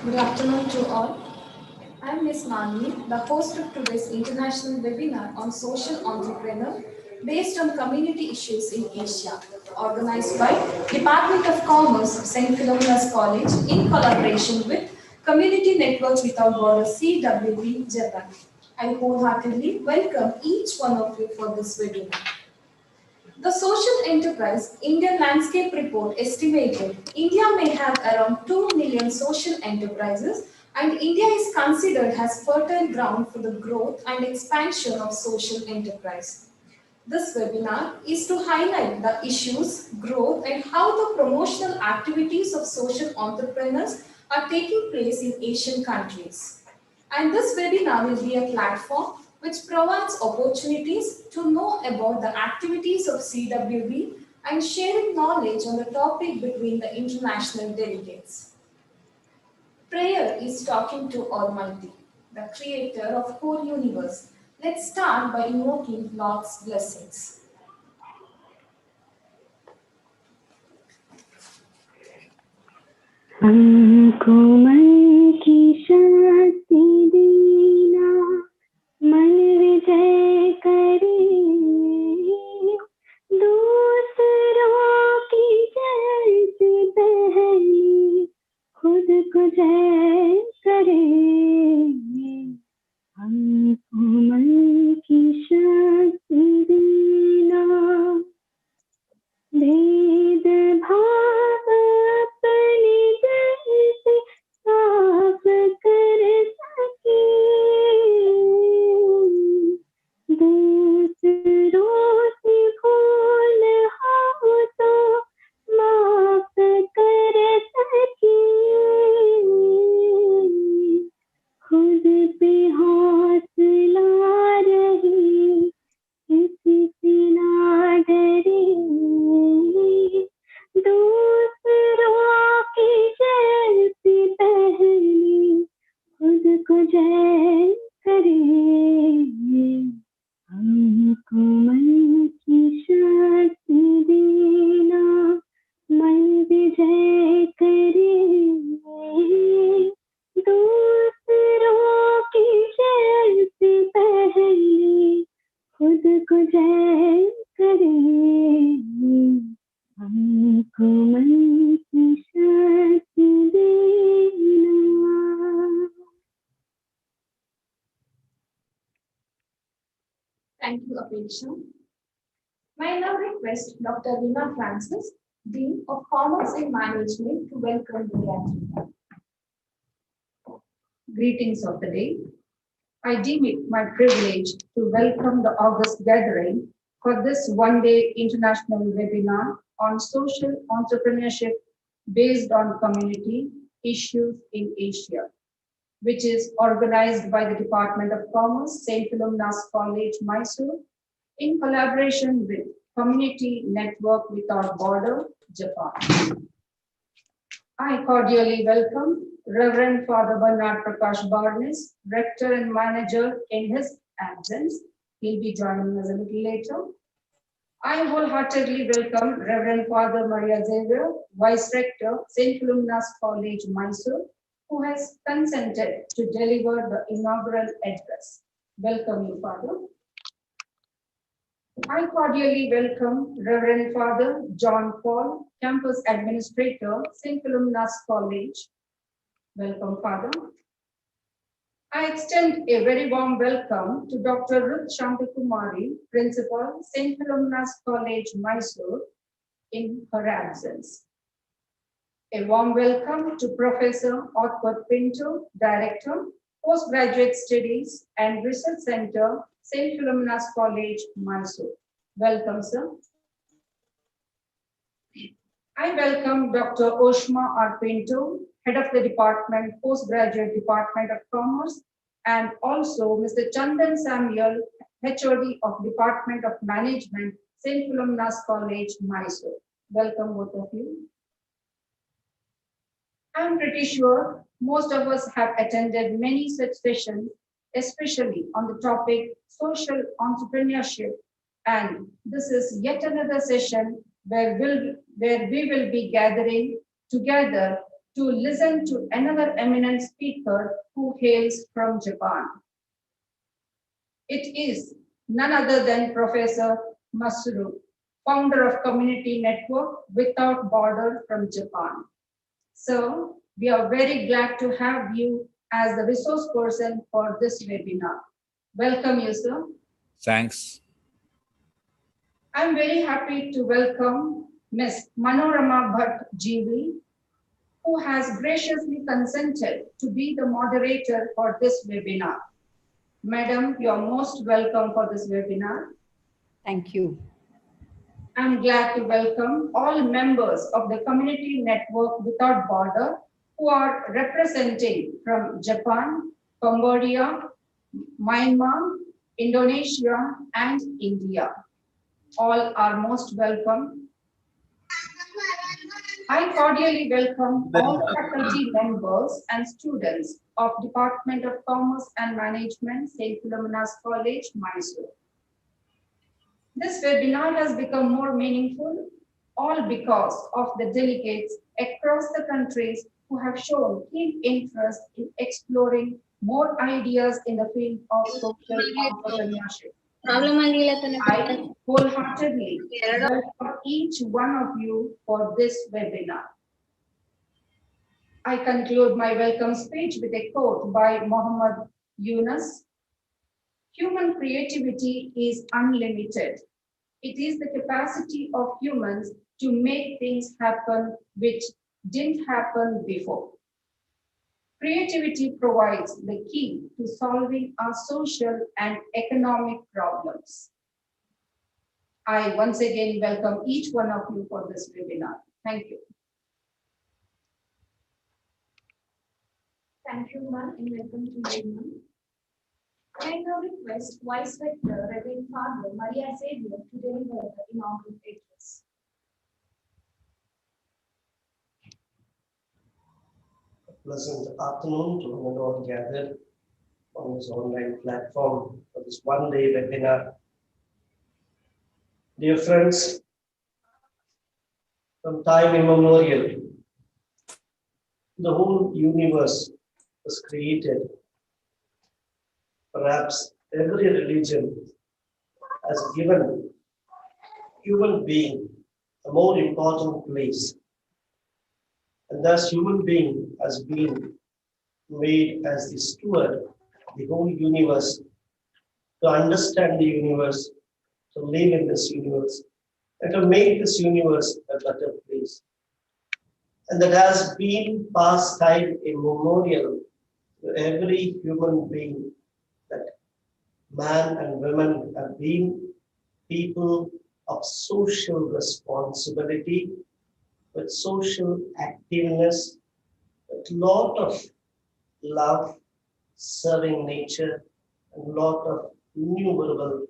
Good afternoon to all. I am Ms. Manvi, the host of today's international webinar on social entrepreneur based on community issues in Asia, organized by Department of Commerce, St. Philomena's College in collaboration with Community Network Without Borders CWB Japan. I wholeheartedly welcome each one of you for this webinar. The Social Enterprise Indian Landscape Report estimated India may have around 2 million social enterprises, and India is considered as fertile ground for the growth and expansion of social enterprise. This webinar is to highlight the issues, growth, and how the promotional activities of social entrepreneurs are taking place in Asian countries. And this webinar will be a platform which provides opportunities to know about the activities of CWB and sharing knowledge on the topic between the international delegates. Prayer is talking to Almighty, the creator of whole universe. Let's start by invoking Lord's blessings. हमको मन की शांति देना, मन विजय करे, दूसरों की जय से पहले खुद को जय करे। हमको मन की शांति देना, भेद भाव अपने दिल से साफ कर सके, दूसरों से भूल हो तो माफ कर सके, खुद पे हौसला रहे, किसी से ना डरे, दूसरों की जय से पहले खुद को जय करे। हमको मन की शक्ति देना, मन विजय करे, दूसरों की जय से पहले खुद को जय करे। हमको मन की शक्ति देना। Thank you, Apeksha. May I now request Dr. Rina Francis, Dean of Commerce and Management, to welcome the gathering. Greetings of the day. I deem it my privilege to welcome the August gathering for this one-day international webinar on social entrepreneurship based on community issues in Asia, which is organized by the Department of Commerce, St. Philomena's College, Mysore, in collaboration with Community Network Without Border, Japan. I cordially welcome Reverend Father Bernard Prakash Barnes, Rector and Manager in his absence. He'll be joining us a little later. I wholeheartedly welcome Reverend Father Maria Xavier, Vice Rector, St. Philomena's College, Mysore, who has consented to deliver the inaugural address. Welcome you, Father. I cordially welcome Reverend Father John Paul, Campus Administrator, St. Philomena's College. Welcome, Father. I extend a very warm welcome to Dr. Ruth Shantakumari, Principal, St. Philomena's College, Mysore, in her absence. A warm welcome to Professor Otward Pinto, Director, Postgraduate Studies and Research Center, St. Philomena's College, Mysore. Welcome, sir. I welcome Dr. Oshma R. Pinto, Head of the Department, Postgraduate Department of Commerce, and also Mr. Chandan Samuel, HOD of Department of Management, St. Philomena's College, Mysore. Welcome, both of you. I'm pretty sure most of us have attended many such sessions, especially on the topic social entrepreneurship. And this is yet another session where we will be gathering together to listen to another eminent speaker who hails from Japan. It is none other than Professor Masuru, founder of Community Network Without Border from Japan. So, we are very glad to have you as the resource person for this webinar. Welcome you, sir. Thanks. I'm very happy to welcome Ms. Manorama Bhatt GV, who has graciously consented to be the moderator for this webinar. Madam, you are most welcome for this webinar. Thank you. I'm glad to welcome all members of the Community Network Without Border who are representing from Japan, Cambodia, Myanmar, Indonesia, and India. All are most welcome. I cordially welcome all the faculty members and students of Department of Commerce and Management, St. Philomena's College, Mysore. This webinar has become more meaningful, all because of the delegates across the countries who have shown keen interest in exploring more ideas in the field of social entrepreneurship. I wholeheartedly welcome each one of you for this webinar. I conclude my welcome speech with a quote by Muhammad Yunus. Human creativity is unlimited. It is the capacity of humans to make things happen which didn't happen before. Creativity provides the key to solving our social and economic problems. I once again welcome each one of you for this webinar. Thank you. Thank you, ma'am, and welcome to you, ma'am. I now request Vice Rector, Reverend Father Maria Xavier, to deliver the inaugural address. Pleasant afternoon to one and all gathered on this online platform for this one-day webinar. Dear friends, from time immemorial, the whole universe was created. Perhaps every religion has given human being a more important place. And thus human being has been made as the steward of the whole universe, to understand the universe, to live in this universe, and to make this universe a better place. And that has been past time immemorial to every human being, that man and women have been people of social responsibility, with social activeness, with a lot of love, serving nature, and a lot of innumerable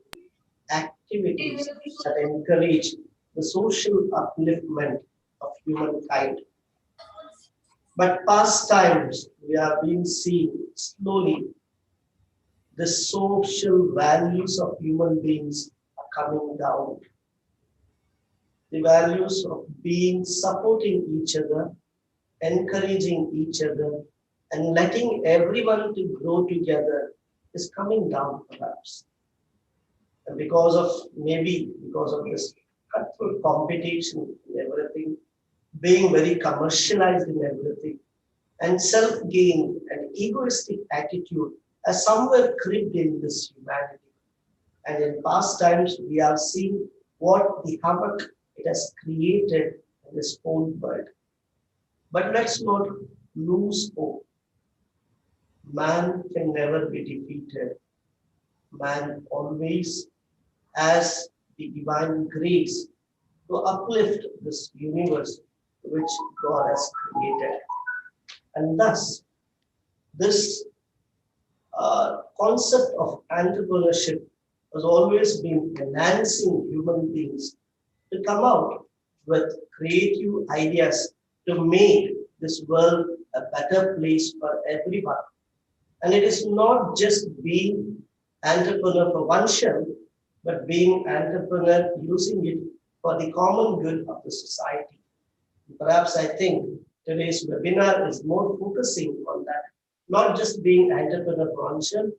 activities that encourage the social upliftment of humankind. But past times, we have been seeing slowly the social values of human beings are coming down. The values of being, supporting each other, encouraging each other, and letting everyone to grow together is coming down perhaps. And because of this cutthroat competition in everything, being very commercialized in everything, and self-gain and egoistic attitude has somewhere crept in this humanity. And in past times, we have seen what the havoc it has created in this whole world. But let's not lose hope. Man can never be defeated. Man always has the divine grace to uplift this universe which God has created. And thus, this concept of entrepreneurship has always been enhancing human beings to come out with creative ideas to make this world a better place for everyone. And it is not just being entrepreneur for oneself, but being entrepreneur using it for the common good of the society. Perhaps I think today's webinar is more focusing on that, not just being entrepreneur conscious,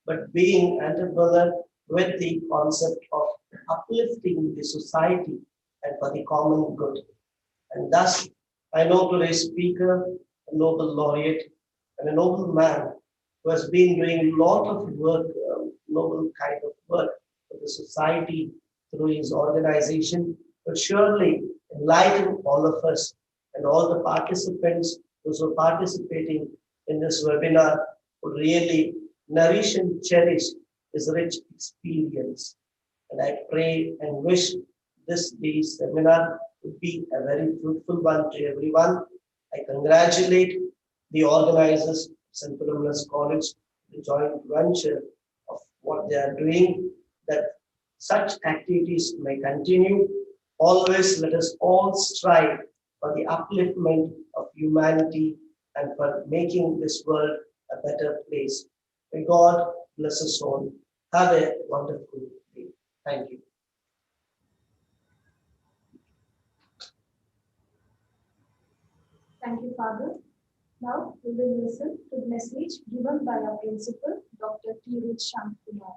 but being entrepreneur with the concept of uplifting the society and for the common good. And thus, I know today's speaker, a Nobel laureate, and a noble man who has been doing a lot of work, noble kind of work for the society through his organization, will surely enlighten all of us and all the participants who are participating in this webinar will really nourish and cherish his rich experience. And I pray and wish this day's seminar would be a very fruitful one to everyone. I congratulate the organizers of St. Philomena's College, the joint venture of what they are doing, that such activities may continue. Always let us all strive for the upliftment of humanity and for making this world a better place. May God bless us all. Have a wonderful day. Thank you. Thank you, Father. Now we will listen to the message given by our principal, Dr. Kumar.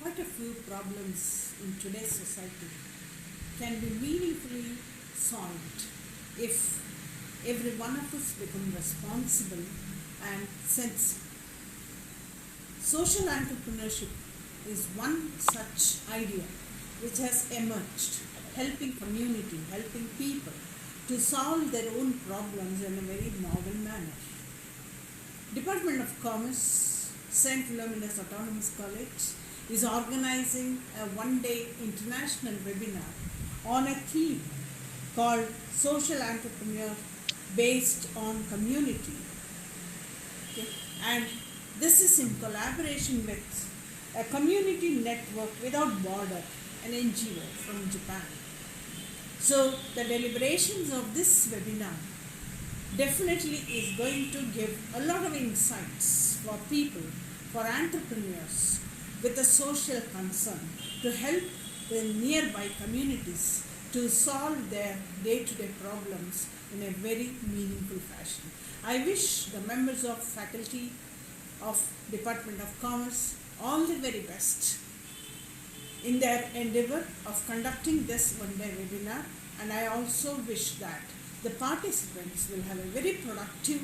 Quite a few problems in today's society can be meaningfully solved if every one of us become responsible and sensible. Social entrepreneurship is one such idea which has emerged, helping community, helping people to solve their own problems in a very novel manner. Department of Commerce, St. Philomena's Autonomous College is organizing a one-day international webinar on a theme called Social Entrepreneur based on community. Okay? And this is in collaboration with a community network without border, an NGO from Japan. So the deliberations of this webinar definitely is going to give a lot of insights for people, for entrepreneurs with a social concern to help the nearby communities to solve their day-to-day problems in a very meaningful fashion. I wish the members of faculty of Department of Commerce all the very best in their endeavor of conducting this one-day webinar, and I also wish that the participants will have a very productive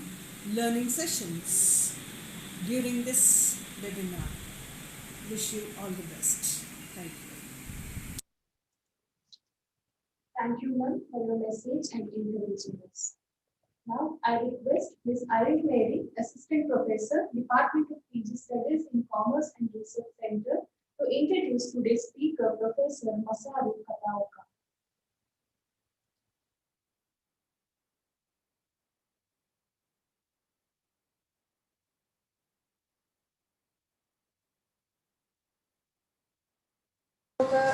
learning sessions during this webinar. Wish you all the best. Thank you. Thank you, ma'am, for your message and encouraging us. Now, I request Ms. Irene Mary, Assistant Professor, Department of PG Studies in Commerce and Research Center, to introduce today's speaker, Professor Masaru Kataoka.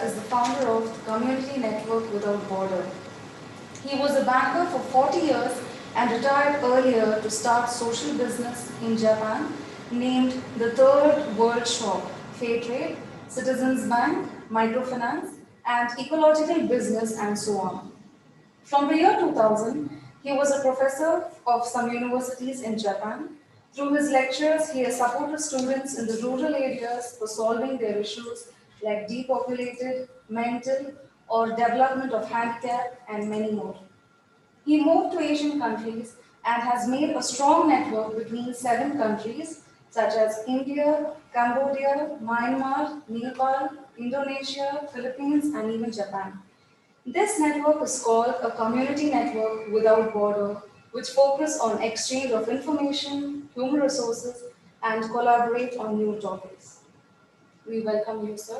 Is the founder of Community Network Without Border. He was a banker for 40 years and retired earlier to start social business in Japan named the Third World Shop, Fair Trade, Citizens Bank, Microfinance, and Ecological Business, and so on. From the year 2000, he was a professor of some universities in Japan. Through his lectures, he has supported students in the rural areas for solving their issues like depopulated, mental, or development of handicap, and many more. He moved to Asian countries and has made a strong network between 7 countries such as India, Cambodia, Myanmar, Nepal, Indonesia, Philippines, and even Japan. This network is called a community network without border, which focus on exchange of information, human resources, and collaborate on new topics. We welcome you, sir.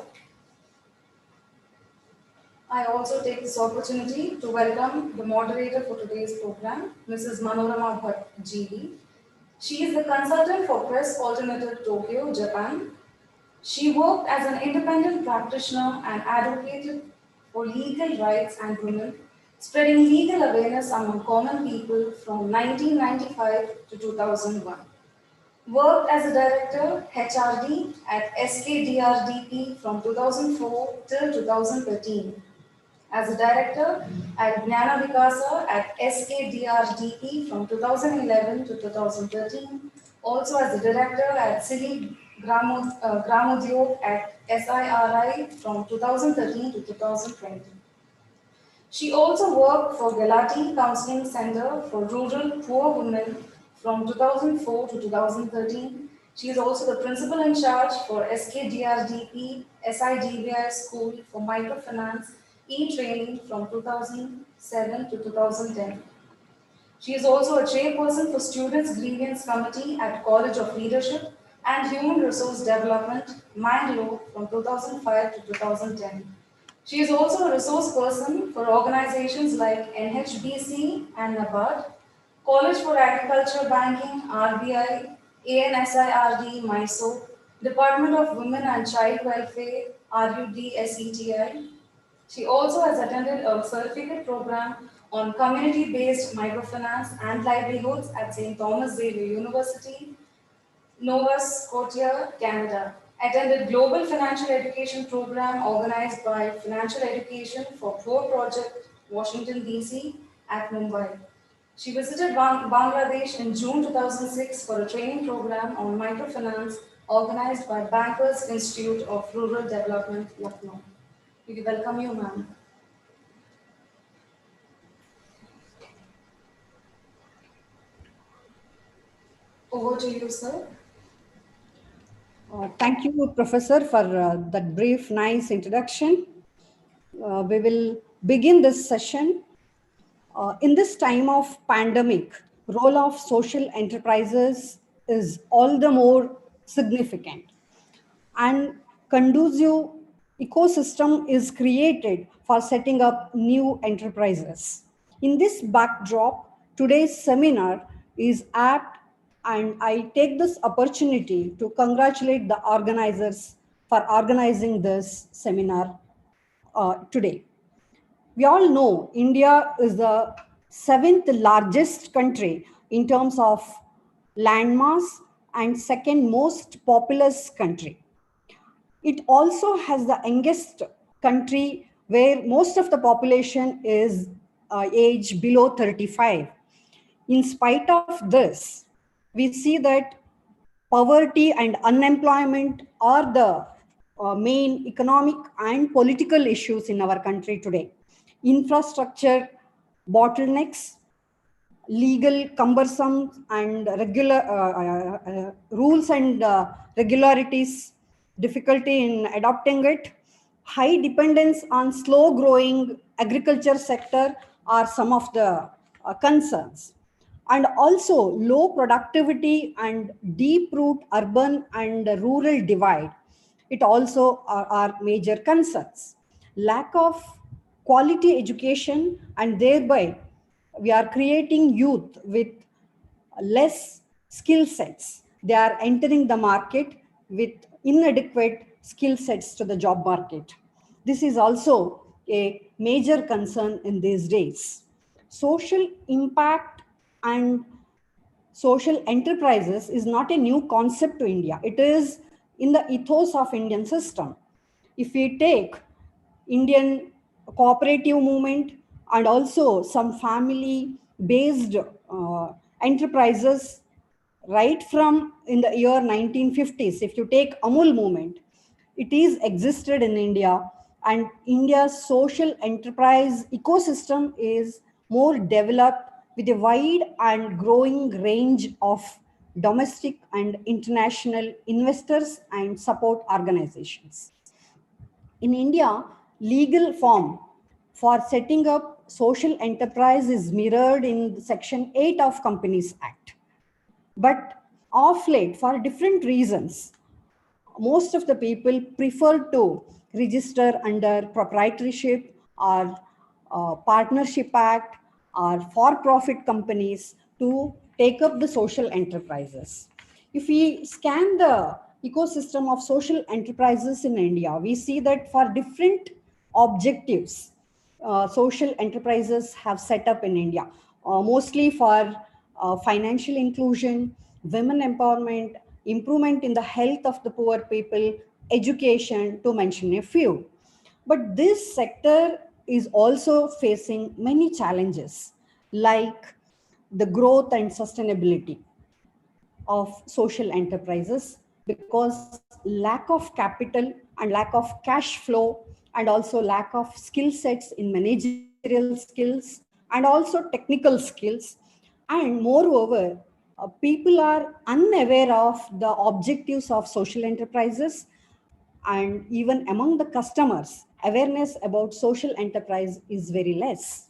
I also take this opportunity to welcome the moderator for today's program, Mrs. Manorama Bhatt GD. She is the consultant for Press Alternative Tokyo, Japan. She worked as an independent practitioner and advocated for legal rights and women spreading legal awareness among common people from 1995 to 2001. Worked as a director HRD at SKDRDP from 2004 till 2013. As a director at Gnana Vikasa at SKDRDP from 2011 to 2013. Also as a director at City Gramodyog at SIRI from 2013 to 2020. She also worked for Galati Counseling Center for Rural Poor Women from 2004 to 2013. She is also the principal in charge for SKDRDP SIDBI School for Microfinance e-training from 2007 to 2010. She is also a chairperson for Students' Grievance Committee at College of Leadership and Human Resource Development, Mangalore from 2005 to 2010. She is also a resource person for organizations like NHBC and NABARD, College for Agriculture Banking, RBI, ANSIRD, Mysore, Department of Women and Child Welfare, RUDSETI. She also has attended a certificate program on community-based microfinance and livelihoods at St. Thomas Xavier University, Nova Scotia, Canada. Attended Global Financial Education Program organized by Financial Education for Poor Project, Washington, D.C. at Mumbai. She visited Bangladesh in June 2006 for a training program on microfinance organized by Bankers Institute of Rural Development, Lucknow. We welcome you, ma'am. Over to you, sir. Thank you, Professor, for that brief, nice introduction. We will begin this session. In this time of pandemic, role of social enterprises is all the more significant, and conducive ecosystem is created for setting up new enterprises. In this backdrop, today's seminar is apt, and I take this opportunity to congratulate the organizers for organizing this seminar today. We all know India is the seventh largest country in terms of landmass and second most populous country. It also has the youngest country where most of the population is age below 35. In spite of this, we see that poverty and unemployment are the main economic and political issues in our country today. Infrastructure bottlenecks, legal cumbersome and regular rules and regularities, difficulty in adopting it, high dependence on slow growing agriculture sector are some of the concerns. And also low productivity and deep root urban and rural divide. It also are major concerns. Lack of quality education, and thereby we are creating youth with less skill sets. They are entering the market with inadequate skill sets to the job market. This is also a major concern in these days. Social impact and social enterprises is not a new concept to India. It is in the ethos of Indian system. If we take Indian cooperative movement and also some family based enterprises right from in the year 1950s, if you take Amul movement, it is existed in India, and India's social enterprise ecosystem is more developed with a wide and growing range of domestic and international investors and support organizations. In India, legal form for setting up social enterprise is mirrored in Section 8 of Companies Act. But of late, for different reasons, most of the people prefer to register under proprietorship or partnership act or for-profit companies to take up the social enterprises. If we scan the ecosystem of social enterprises in India, we see that for different objectives, social enterprises have set up in India, mostly for financial inclusion, women empowerment, improvement in the health of the poor people, education, to mention a few. But this sector is also facing many challenges like the growth and sustainability of social enterprises, because lack of capital and lack of cash flow and also lack of skill sets in managerial skills and also technical skills. And moreover, people are unaware of the objectives of social enterprises, and even among the customers awareness about social enterprise is very less.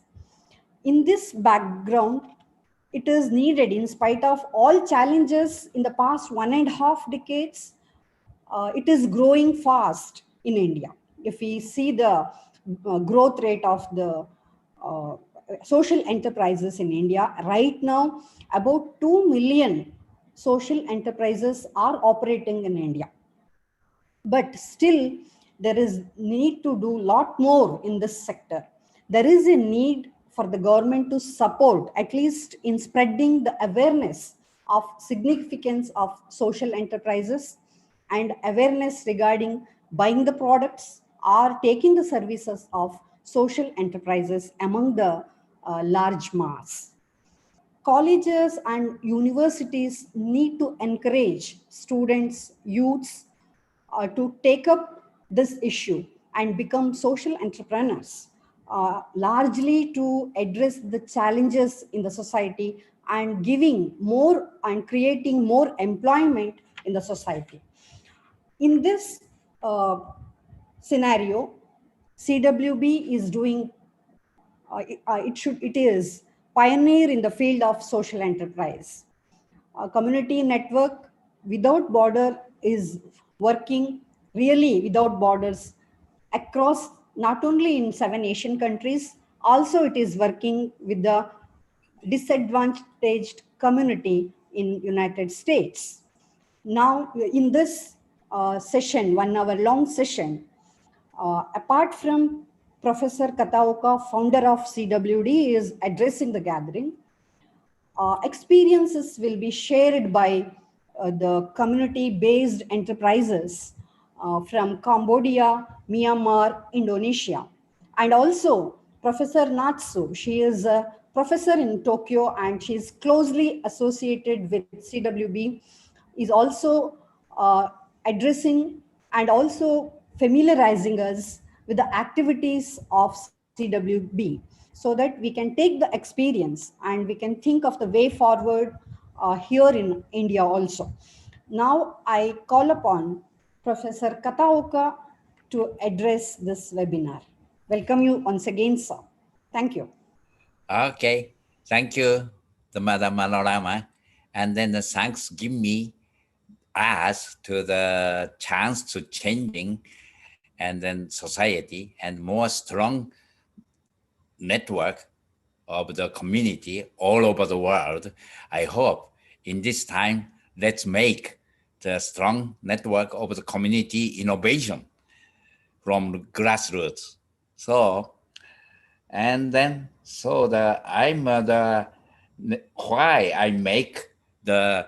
In this background, it is needed, in spite of all challenges in the past 1.5 decades, it is growing fast in India. If we see the growth rate of the uh, social enterprises in India, right now, about 2 million social enterprises are operating in India. But still, there is need to do a lot more in this sector. There is a need for the government to support, at least in spreading the awareness of significance of social enterprises and awareness regarding buying the products or taking the services of social enterprises among the large mass. Colleges and universities need to encourage students, youths, to take up this issue and become social entrepreneurs, largely to address the challenges in the society and giving more and creating more employment in the society. In this uh, scenario, CWB is doing it is pioneer in the field of social enterprise. A community network without border is working really without borders across, not only in 7 Asian countries, also it is working with the disadvantaged community in United States. Now, in this session, 1 hour long session, apart from Professor Kataoka, founder of CWD, is addressing the gathering, experiences will be shared by the community-based enterprises from Cambodia, Myanmar, Indonesia. And also Professor Natsu, she is a professor in Tokyo and she is closely associated with CWB, is also addressing and also familiarizing us with the activities of CWB, so that we can take the experience and we can think of the way forward here in India also. Now I call upon Professor Kataoka to address this webinar. Welcome you once again, sir. Thank you. Okay, thank you, the Madam Manorama. And then the thanks give me us to the chance to changing and then society and more strong network of the community all over the world. I hope in this time, let's make the strong network of the community innovation from grassroots. So, and then, so I'm the, why I make the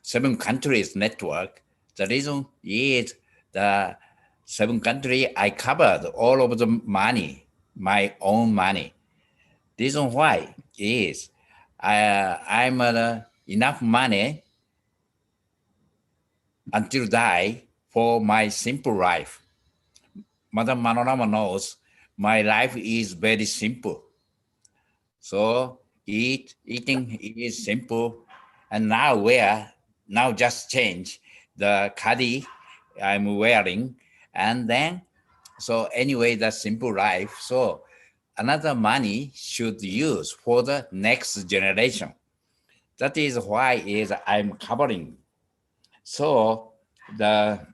7 countries network. The reason is the 7 countries I covered all of the money, my own money. Reason why is I'm enough money until die for my simple life. Madam Manorama knows my life is very simple. So eating is simple, and now just change the khadi I'm wearing, and then so anyway the simple life. So another money should use for the next generation. That is why is I'm covering. So the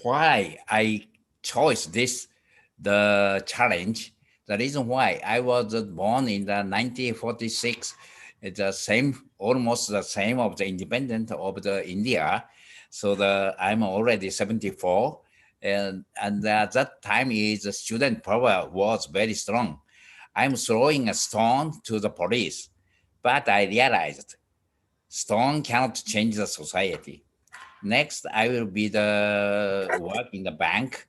why I chose this the challenge. The reason why I was born in the 1946, it's the same, almost the same of the independence of the India. So I'm already 74, And at that time is the student power was very strong. I'm throwing a stone to the police, but I realized stone cannot change the society. Next, I will be the work in the bank,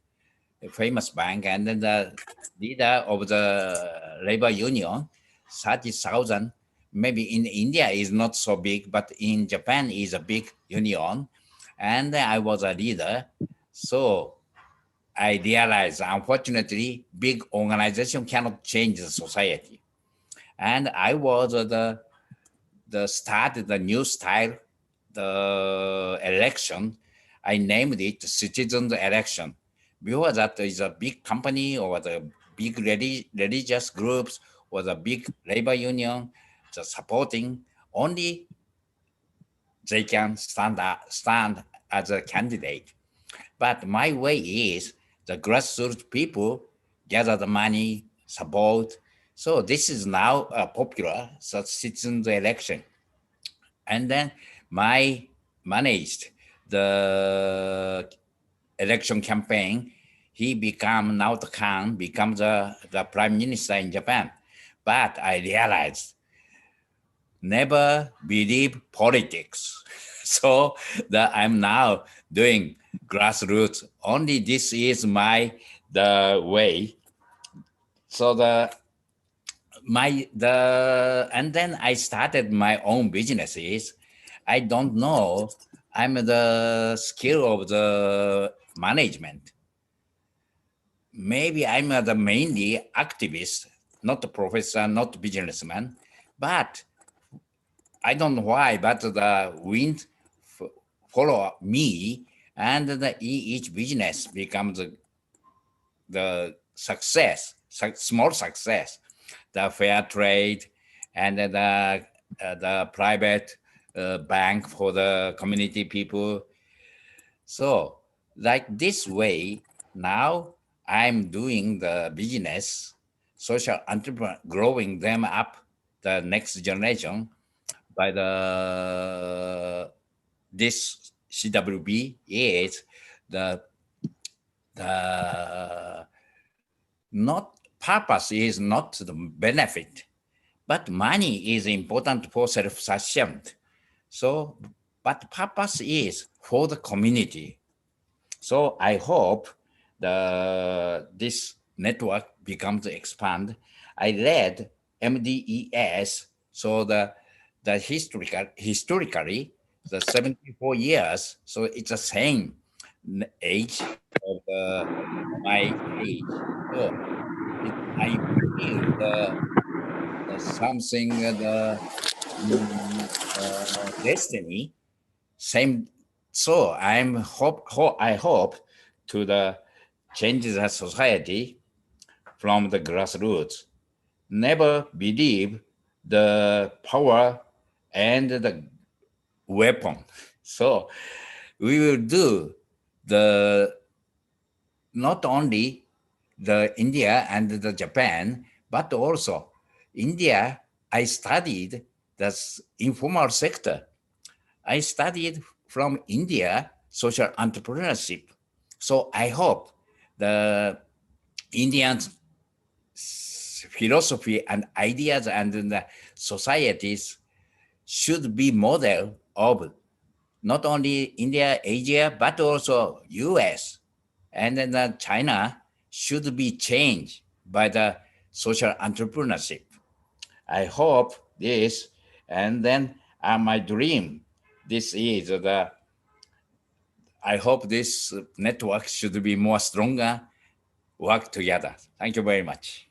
a famous bank, and then the leader of the labor union, 30,000. Maybe in India is not so big, but in Japan is a big union. And I was a leader. So I realized, unfortunately, big organization cannot change the society. And I was the start the new style, the election. I named it citizens election. Before that is a big company or the big religious groups or the big labor union, the supporting only they can stand as a candidate. But my way is the grassroots people gather the money, support. So this is now a popular citizens election. And then my managed the election campaign. He become now the Khan, becomes the prime minister in Japan. But I realized never believe politics. So that I'm now doing grassroots. Only this is the way. So and then I started my own businesses. I don't know. I'm the skill of the management. Maybe I'm the mainly activist, not a professor, not businessman, but I don't know why, but the wind follow me, and each business becomes the success, small success, the fair trade, and the private bank for the community people. So like this way, now I'm doing the business, social entrepreneur, growing them up the next generation by this CWB is the not purpose is not the benefit, but money is important for self-sufficient. So, but purpose is for the community. So I hope this network becomes expand. I read MDES, so the historically the 74 years, so it's the same age of my age. So I feel the something mm, destiny same. So I hope to the change the society from the grassroots. Never believe the power and the weapon. So we will do the not only the India and the Japan, but also India. I studied the informal sector. I studied from India social entrepreneurship. So I hope the Indian philosophy and ideas and the societies should be model of not only India, Asia, but also US. And then China should be changed by the social entrepreneurship. I hope this, and then my dream, this is I hope this network should be more stronger, work together. Thank you very much.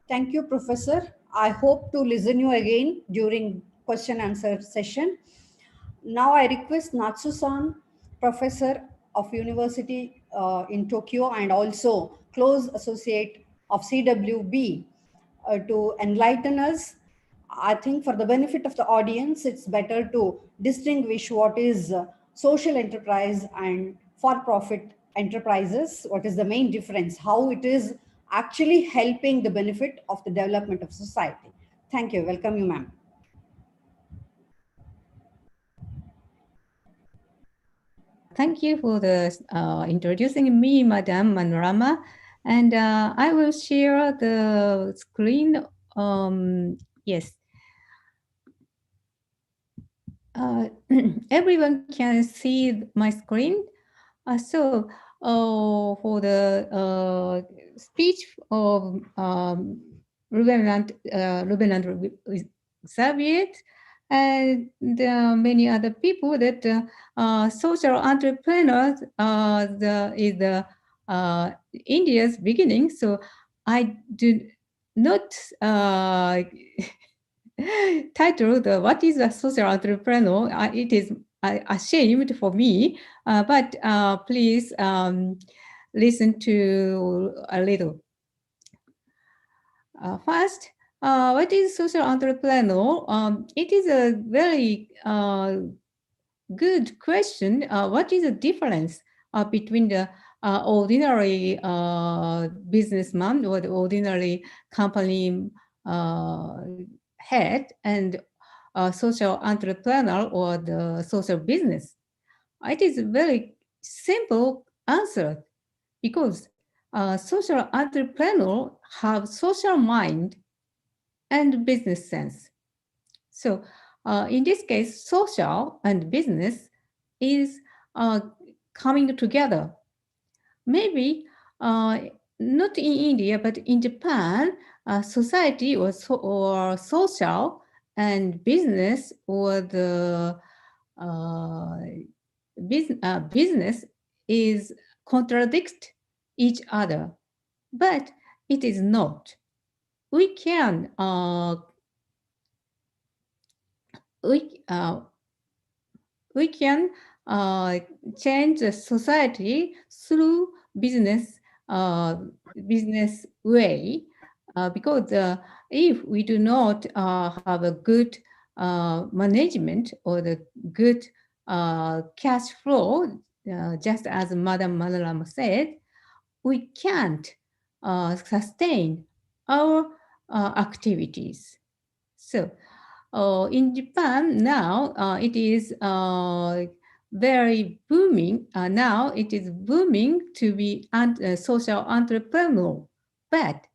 Thank you, Professor. I hope to listen you again during question answer session. Now I request Natsu-san, Professor of University in Tokyo and also close associate of CWB to enlighten us. I think for the benefit of the audience, it's better to distinguish what is social enterprise and for-profit enterprises, what is the main difference, how it is actually helping the benefit of the development of society. Thank you. Welcome you, ma'am. thank you for the introducing me, Madam Manorama. And I will share the screen. Yes. Everyone can see my screen. For the speech of Ruben and Xavier and many other people that social entrepreneurs is the India's beginning. So I do not title the what is a social entrepreneur. It is ashamed for me, but please listen to a little. First, what is social entrepreneur? It is a very good question. What is the difference between the ordinary businessman or the ordinary company head and social entrepreneur or the social business? It is a very simple answer because social entrepreneur have social mind and business sense. So in this case, social and business is coming together. Maybe not in India, but in Japan, society or social and business or the business is contradict each other, but it is not. We can we can change the society through business business way because if we do not have a good management or the good cash flow, just as Madam Manorama said, we can't sustain our activities. So in Japan now, it is very booming. Now it is booming to be a social entrepreneur, but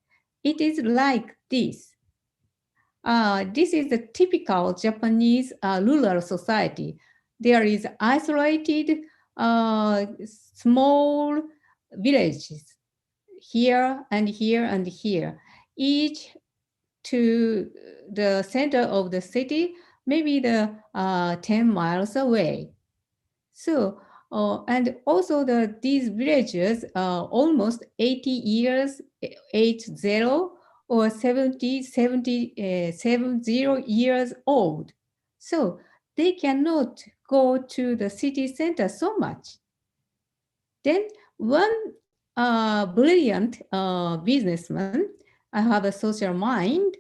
it is like this. This is the typical Japanese rural society. There is isolated small villages here and here and here, each to the center of the city, maybe the 10 miles away. So, and also these villages are almost 80 years, 80 or 70 years old. So they cannot go to the city center so much. Then one brilliant businessman, I have a social mind,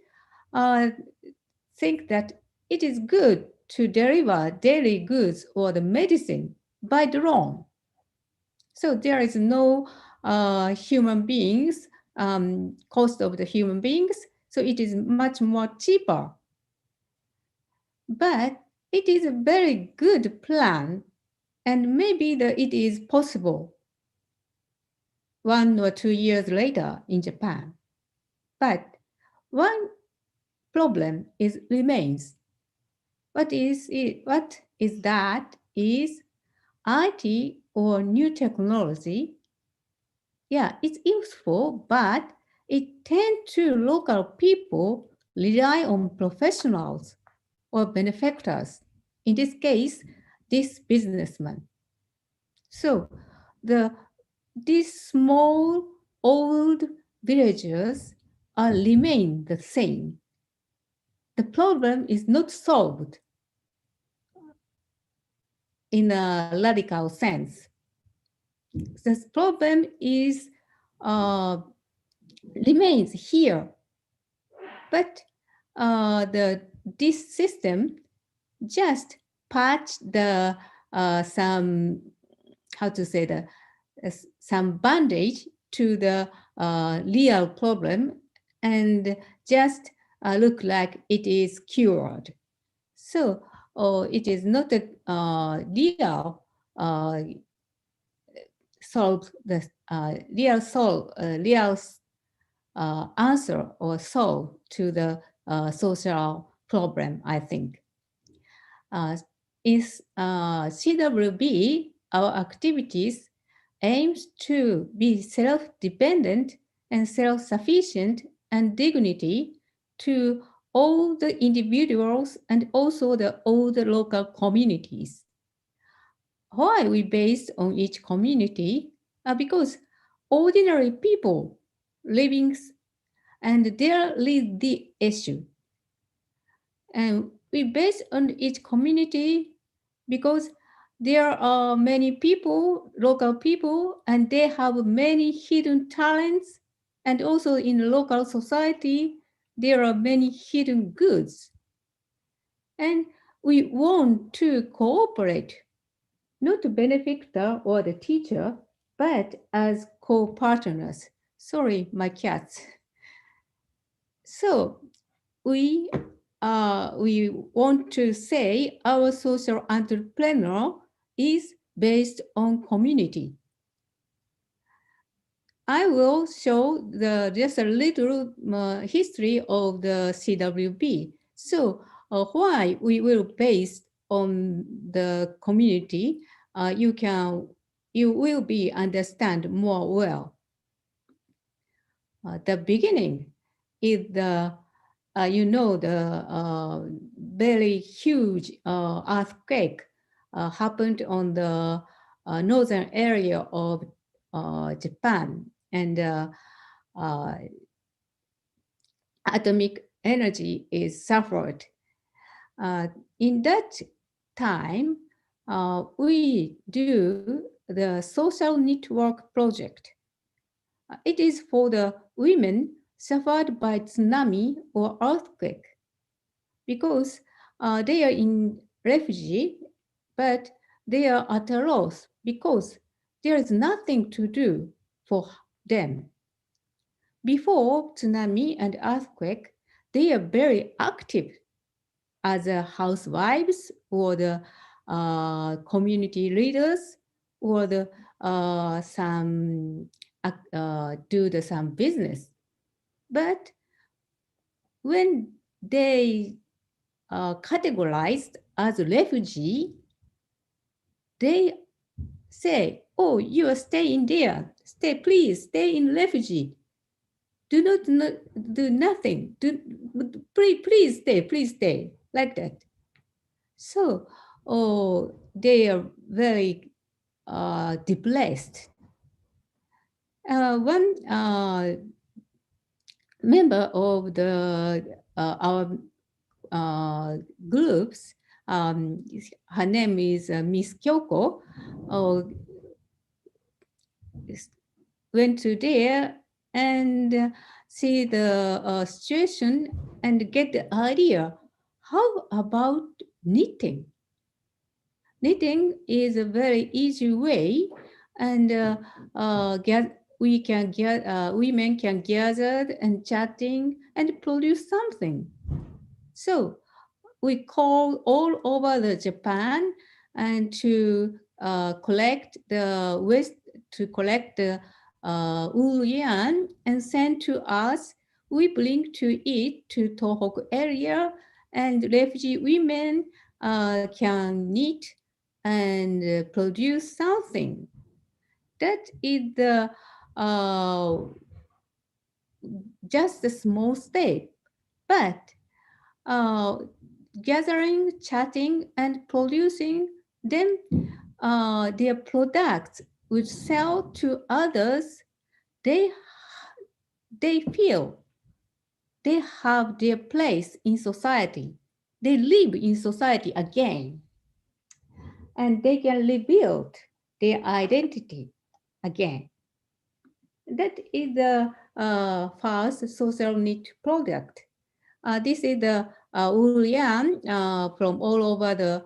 think that it is good to deliver daily goods or the medicine by drone. So there is no human beings, cost of the human beings. So it is much more cheaper. But it is a very good plan, and maybe it is possible 1 or 2 years later in Japan. But one problem remains. What is that is IT or new technology. Yeah, it's useful, but it tends to local people rely on professionals or benefactors. In this case, this businessman. So these small old villages remain the same. The problem is not solved in a radical sense. The problem remains here, but this system just patch some some bandage to the real problem and just look like it is cured. So it is not a real solve the real answer or solve to the social problem, I think. Is CWB, our activities aims to be self-dependent and self-sufficient and dignity to all the individuals and also all the local communities. Why we based on each community? Because ordinary people living and there live the issue. And we based on each community because there are many people, local people, and they have many hidden talents. And also in the local society, there are many hidden goods. And we want to cooperate, not to benefit the or the teacher, but as co-partners. Sorry, my cats. So we want to say our social entrepreneur is based on community. I will show just a little history of the CWB. So why we will base on the community, you will be understand more well. The beginning is the very huge earthquake happened on the northern area of Japan, and atomic energy is suffered. In that time, we do the social network project. It is for the women suffered by tsunami or earthquake because they are in refugee, but they are at a loss because there is nothing to do for them. Before tsunami and earthquake, they are very active as housewives or the community leaders or the some business. But when they categorized as refugee, they say, "Oh, you are staying there. Please stay in refugee. Do not do nothing. Please stay," like that. So, they are very depressed. One member of our groups, her name is Miss Kyoko, went to there and see the situation and get the idea. How about knitting? Knitting is a very easy way, and women can gather and chatting and produce something. So we call all over the Japan and to collect the waste, to collect the wool yarn and send to us. We bring to it to Tohoku area, and refugee women can knit and produce something. That is the just a small step, but gathering, chatting, and producing, then their products would sell to others. They feel they have their place in society. They live in society again, and they can rebuild their identity again. That is the first social knit product. This is the wool yarn from all over the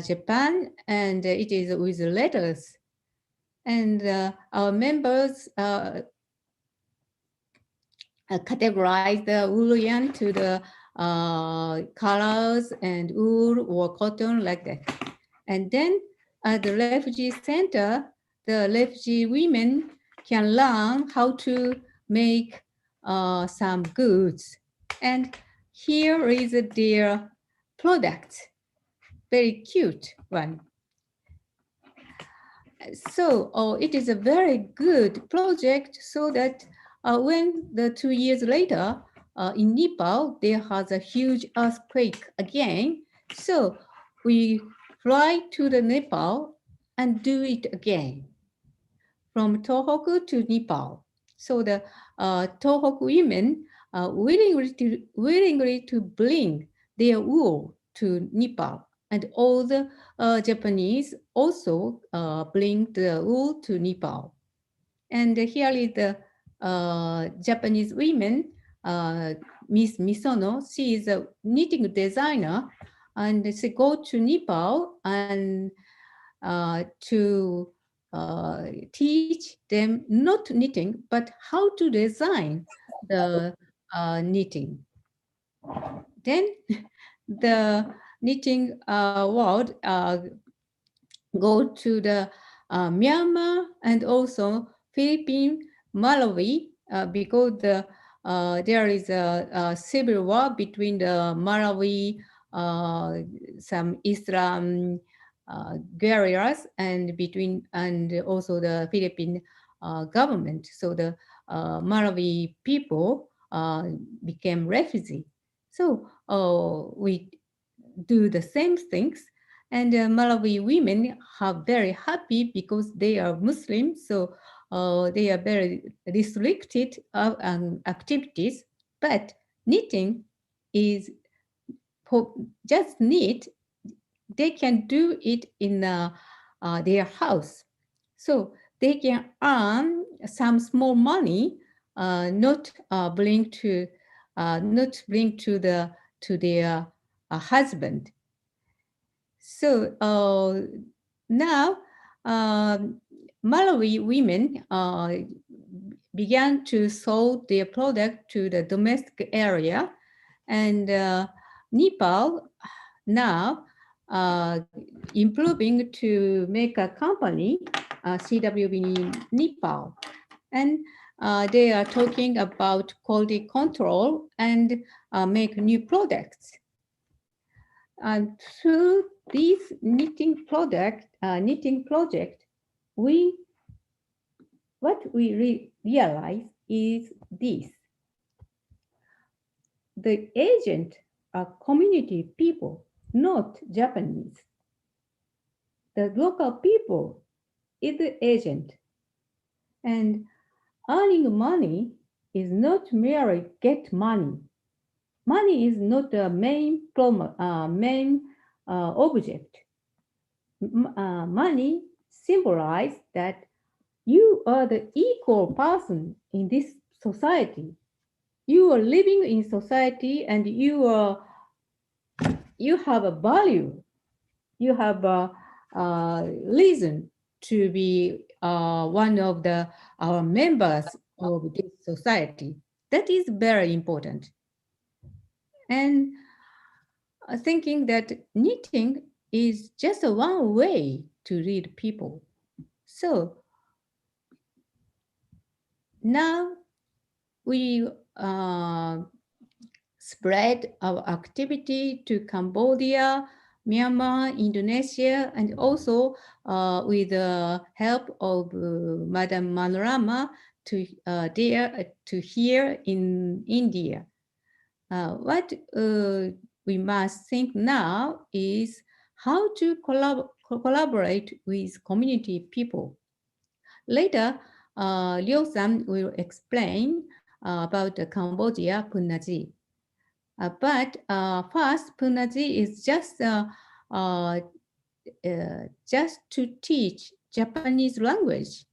Japan, and it is with letters. And our members categorize the wool yarn to the colors and wool or cotton like that. And then at the refugee center, the refugee women can learn how to make some goods. And here is their product, very cute one. So it is a very good project, so that when the 2 years later in Nepal, there has a huge earthquake again. So we fly to the Nepal and do it again from Tohoku to Nepal. So the Tohoku women willingly to bring their wool to Nepal, and all the Japanese also bring the wool to Nepal. And here is the Japanese women, Miss Misono. She is a knitting designer, and she go to Nepal and to teach them not knitting, but how to design the knitting. Then the knitting world go to the Myanmar and also Philippines, Malawi, because there is a civil war between the Malawi, some Islam guerrillas, and also the Philippine government. So the Malawi people became refugees. So we do the same things, and Malawi women are very happy because they are Muslim. So they are very restricted activities, but knitting is just knit. They can do it in their house. So they can earn some small money, not bring to their husband. So now Malawi women began to sell their product to the domestic area, and Nepal now improving to make a company, CWB Nepal, and they are talking about quality control and make new products. And through this knitting project, what we realize is this: the agent are community people, not Japanese. The local people is the agent, and earning money is not merely get money. Money is not the main object. Money symbolizes that you are the equal person in this society. You are living in society, and you have a value. You have a reason to be one of our members of this society. That is very important. And thinking that knitting is just one way to read people. So now we spread our activity to Cambodia, Myanmar, Indonesia, and also with the help of Madam Manorama to here in India. What we must think now is how to collaborate with community people. Later, Liu-san will explain about Cambodia, Punnaji. But first, Punnaji is just to teach Japanese language.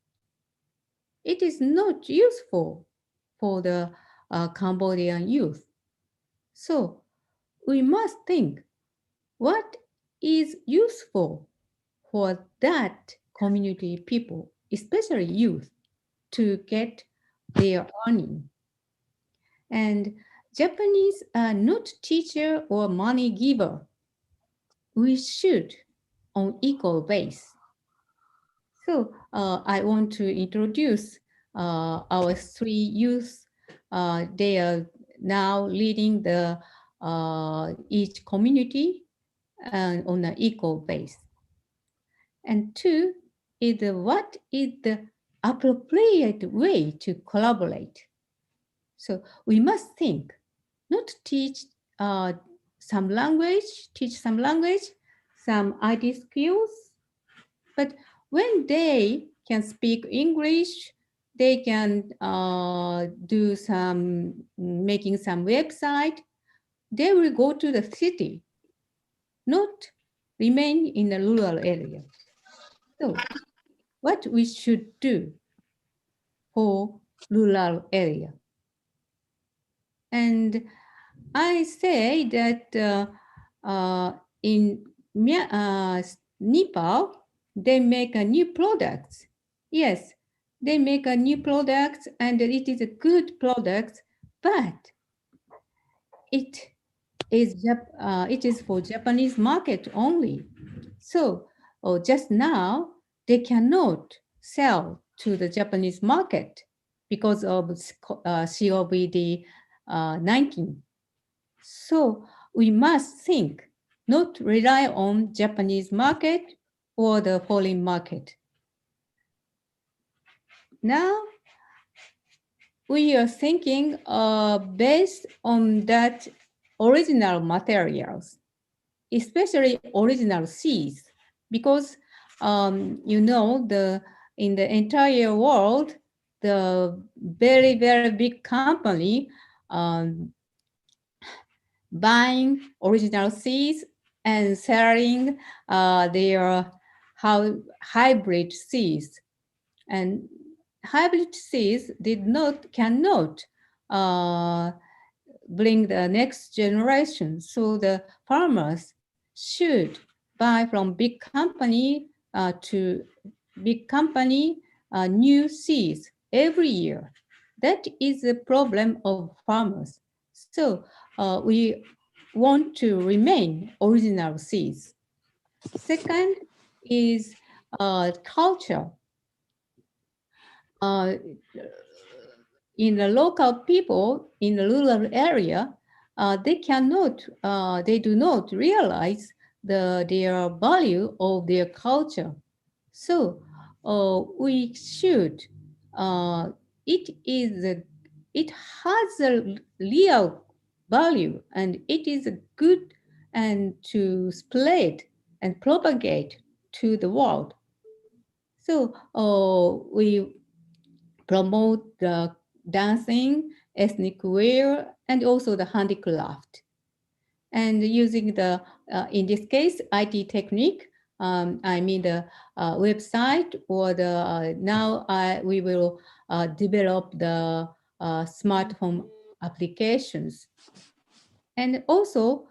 It is not useful for the Cambodian youth. So we must think what is useful for that community people, especially youth, to get their earning. And Japanese are not teacher or money giver. We should on equal base. So I want to introduce our three youth. They are now leading the each community and on an equal base. And two is what is the appropriate way to collaborate. So we must think, not teach some language, some IT skills, but when they can speak English, they can do some making some website, they will go to the city, not remain in the rural area. So what we should do for rural area? And I say that in Nepal, they make a new products. Yes, they make a new products and it is a good product, but it is for Japanese market only. So just now, they cannot sell to the Japanese market because of COVID-19. So we must think, not rely on Japanese market or the foreign market. Now, we are thinking based on that original materials, especially original seeds, because in the entire world, the very, very big company buying original seeds and selling their hybrid seeds. And hybrid seeds cannot bring the next generation. So the farmers should buy from big company to big company new seeds every year. That is the problem of farmers. So we want to remain original seeds. Second is culture. In the local people in the rural area, they do not realize their value of their culture. So we should, it has a real value and it is good and to spread and propagate to the world. So we promote the dancing, ethnic wear, and also the handicraft. And using the, in this case, IT technique, I mean the website or the, now we will develop the smartphone applications. And also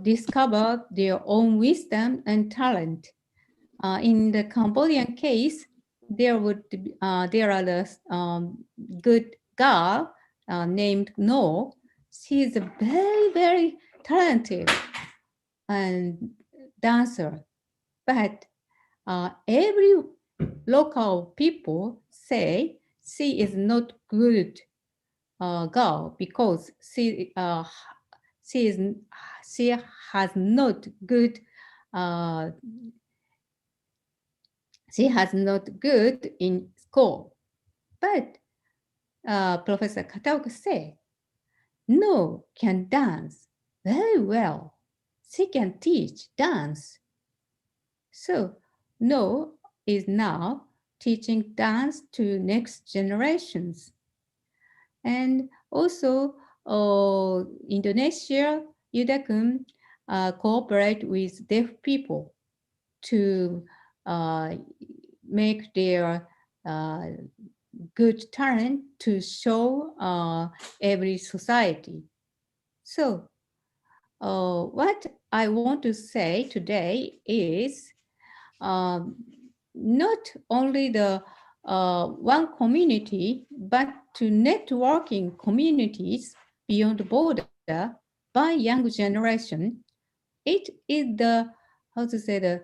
discover their own wisdom and talent. In the Cambodian case, there are the good girl named No. She is a very, very talented and dancer, but every local people say she is not good girl because she has not good she has not good in school. But Professor Kataoka said, No can dance very well. She can teach dance. So No is now teaching dance to next generations. And also Indonesia, Udakun cooperate with deaf people to make their good talent to show every society. So what I want to say today is not only the one community, but to networking communities beyond the border by young generation. It is the, how to say, the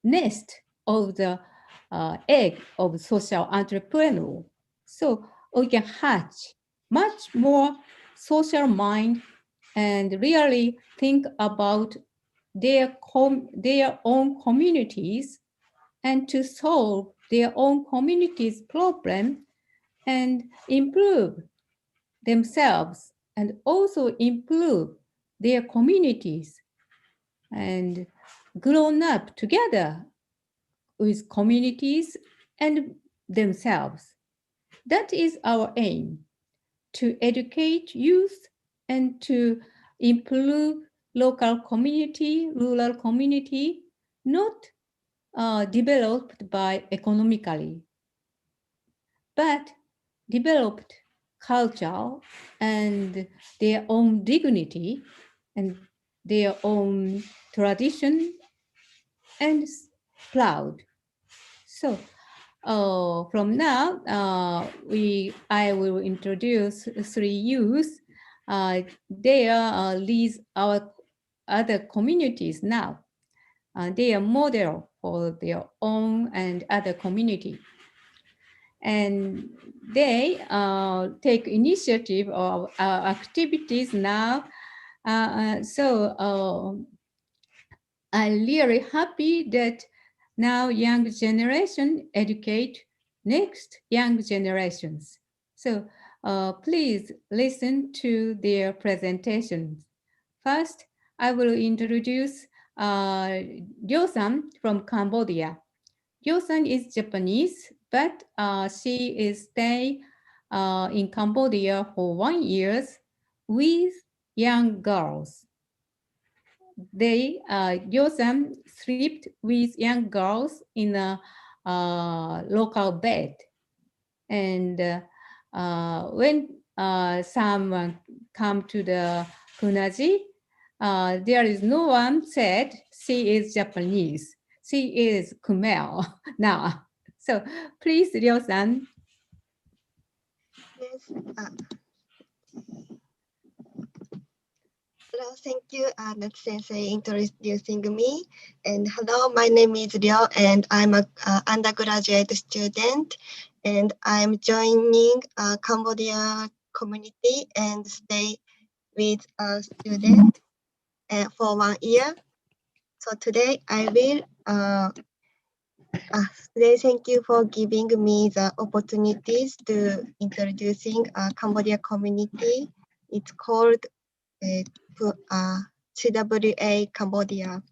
nest of the egg of social entrepreneur. So we can hatch much more social mind and really think about their own communities and to solve their own community's problem and improve themselves and also improve their communities and grown up together with communities and themselves. That is our aim, to educate youth and to improve local community, rural community, not developed by economically, but developed culture and their own dignity and their own tradition and proud. So from now, I will introduce three youth. They lead our other communities now. They are model for their own and other community. And they take initiative of activities now. I'm really happy that now young generation educate next young generations. So please listen to their presentations. First, I will introduce Ryo-san from Cambodia. Ryo-san is Japanese, but she is staying in Cambodia for 1 year with young girls. They, Ryo-san slept with young girls in a local bed. And when someone come to the Kunaji, there is no one said she is Japanese. She is Khmer now. So please, Ryo-san. Yes. Hello, thank you, Sensei, introducing me. And hello, my name is Ryo, and I'm a undergraduate student, and I'm joining a Cambodia community and stay with a student for 1 year. So today I will today, thank you for giving me the opportunities to introducing a Cambodia community. It's called CWA Cambodia.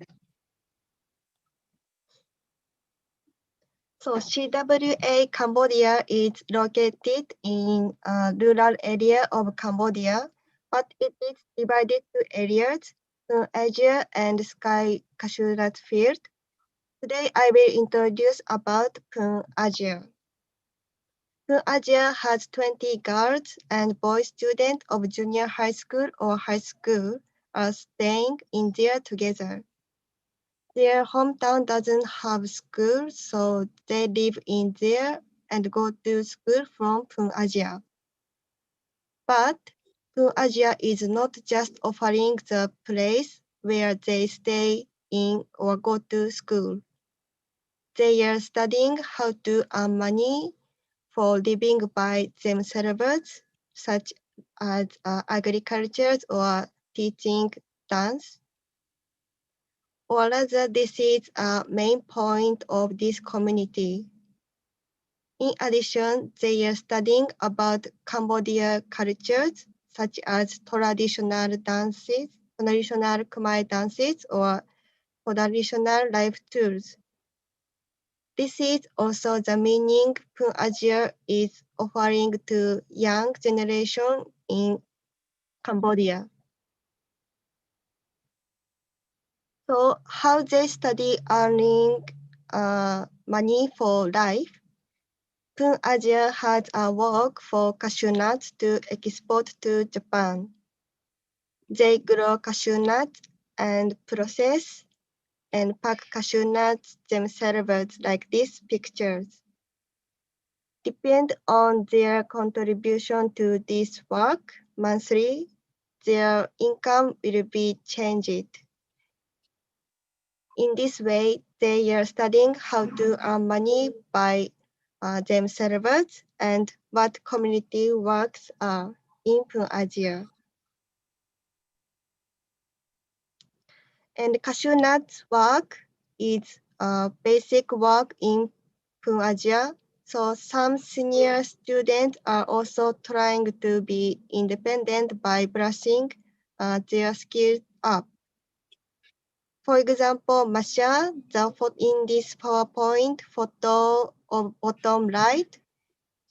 So CWA Cambodia is located in a rural area of Cambodia, but it is divided to areas, Asia and Sky Kashurat Field. Today I will introduce about Asia. Asia has 20 girls and boys students of junior high school or high school are staying in there together. Their hometown doesn't have school, so they live in there and go to school from Asia. But Asia is not just offering the place where they stay in or go to school. They are studying how to earn money for living by themselves, such as agriculture or teaching dance. Or rather, this is a main point of this community. In addition, they are studying about Cambodia cultures, such as traditional dances, traditional Khmer dances, or traditional life tools. This is also the meaning Asia is offering to young generation in Cambodia. So how they study earning money for life? Asia has a work for cashew nuts to export to Japan. They grow cashew nuts and process and pack cashew nuts themselves like these pictures. Depend on their contribution to this work monthly, their income will be changed. In this way, they are studying how to earn money by themselves and what community works are in Asia. And cashew nuts work is basic work in Asia. So some senior students are also trying to be independent by brushing their skills up. For example, Masha, in this PowerPoint photo of bottom right,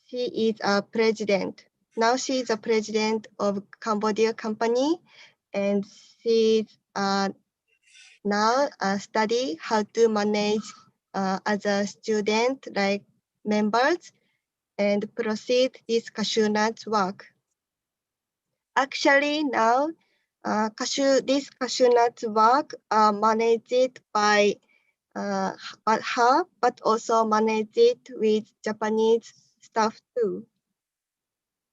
she is a president. Now she is a president of Cambodia company, and she's now study how to manage other student like members and proceed this cashew nuts work. Actually now this cashew nuts work are managed by her, but also managed with Japanese staff too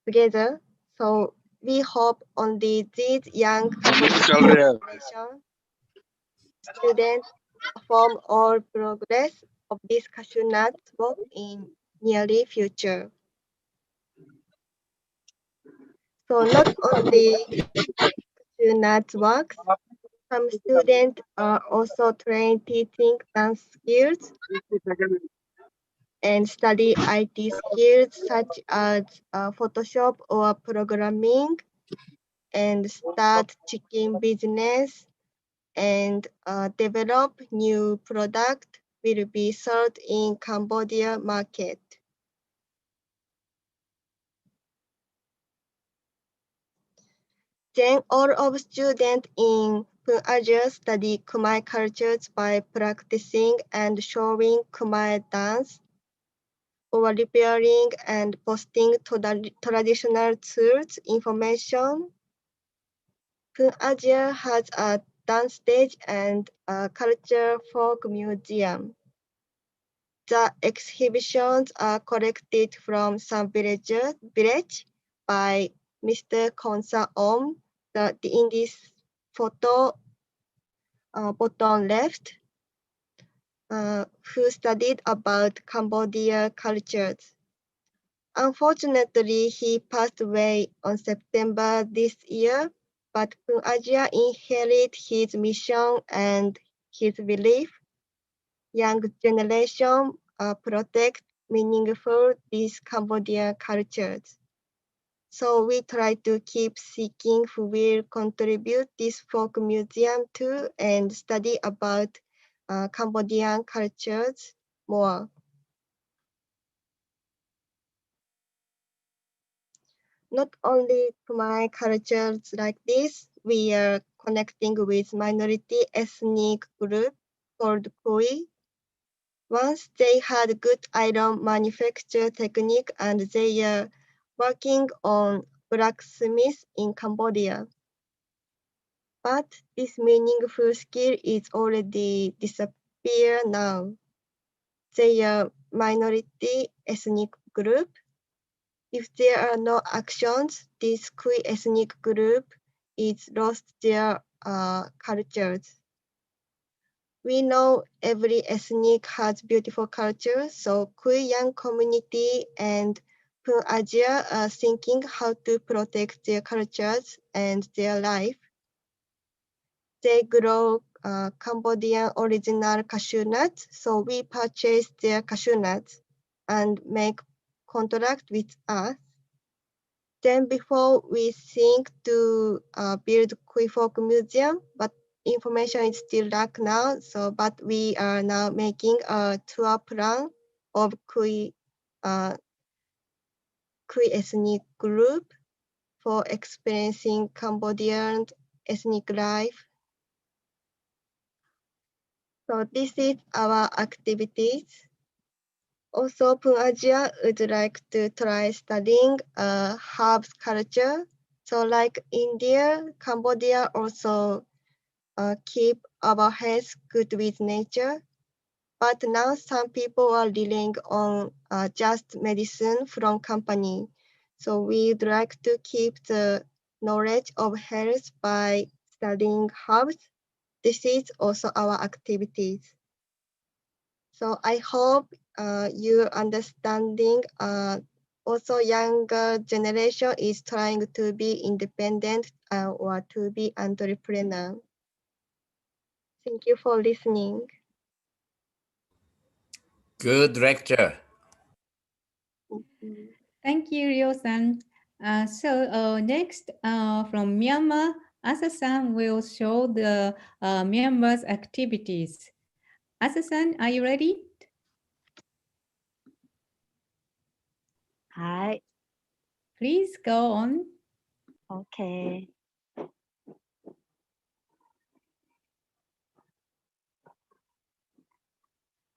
together. So we hope only these young generation students perform all progress of this cashew nut work in nearly future. So not only cashew nut works, some students are also trained teaching dance skills and study IT skills such as Photoshop or programming and start chicken business and develop new product will be sold in Cambodia market. Then all of students in Asia study Khmer cultures by practicing and showing Khmer dance or repairing and posting traditional tools information. Asia has a dance stage and a culture folk museum. The exhibitions are collected from some village by Mr. Konsa Om. In this photo, bottom left, who studied about Cambodia cultures. Unfortunately, he passed away on September this year, but Asia inherited his mission and his belief. Young generation protect meaningful these Cambodian cultures. So we try to keep seeking who will contribute this folk museum to and study about Cambodian cultures more. Not only Khmer cultures like this, we are connecting with minority ethnic group called Kui. Once they had good iron manufacture technique and they are working on blacksmith in Cambodia. But this meaningful skill is already disappear now. They are minority ethnic group. If there are no actions, this Kui ethnic group is lost their cultures. We know every ethnic has beautiful culture, so Kui young community and Asia are thinking how to protect their cultures and their life. They grow Cambodian original cashew nuts, so we purchase their cashew nuts and make contract with us. Then before we think to build Kui Folk Museum, but information is still lack now. So, but we are now making a tour plan of Kui ethnic group for experiencing Cambodian ethnic life. So this is our activities. Also, Asia would like to try studying herbs culture. So like India, Cambodia also keep our health good with nature. But now some people are relying on just medicine from company. So we'd like to keep the knowledge of health by studying herbs this is also our activities. So I hope you understanding also younger generation is trying to be independent or to be entrepreneur. Thank you for listening. Good lecture. Thank you, Ryo-san. Next, from Myanmar, Asa-san will show the Myanmar's activities. Asa-san, are you ready? Hi. Please go on. Okay.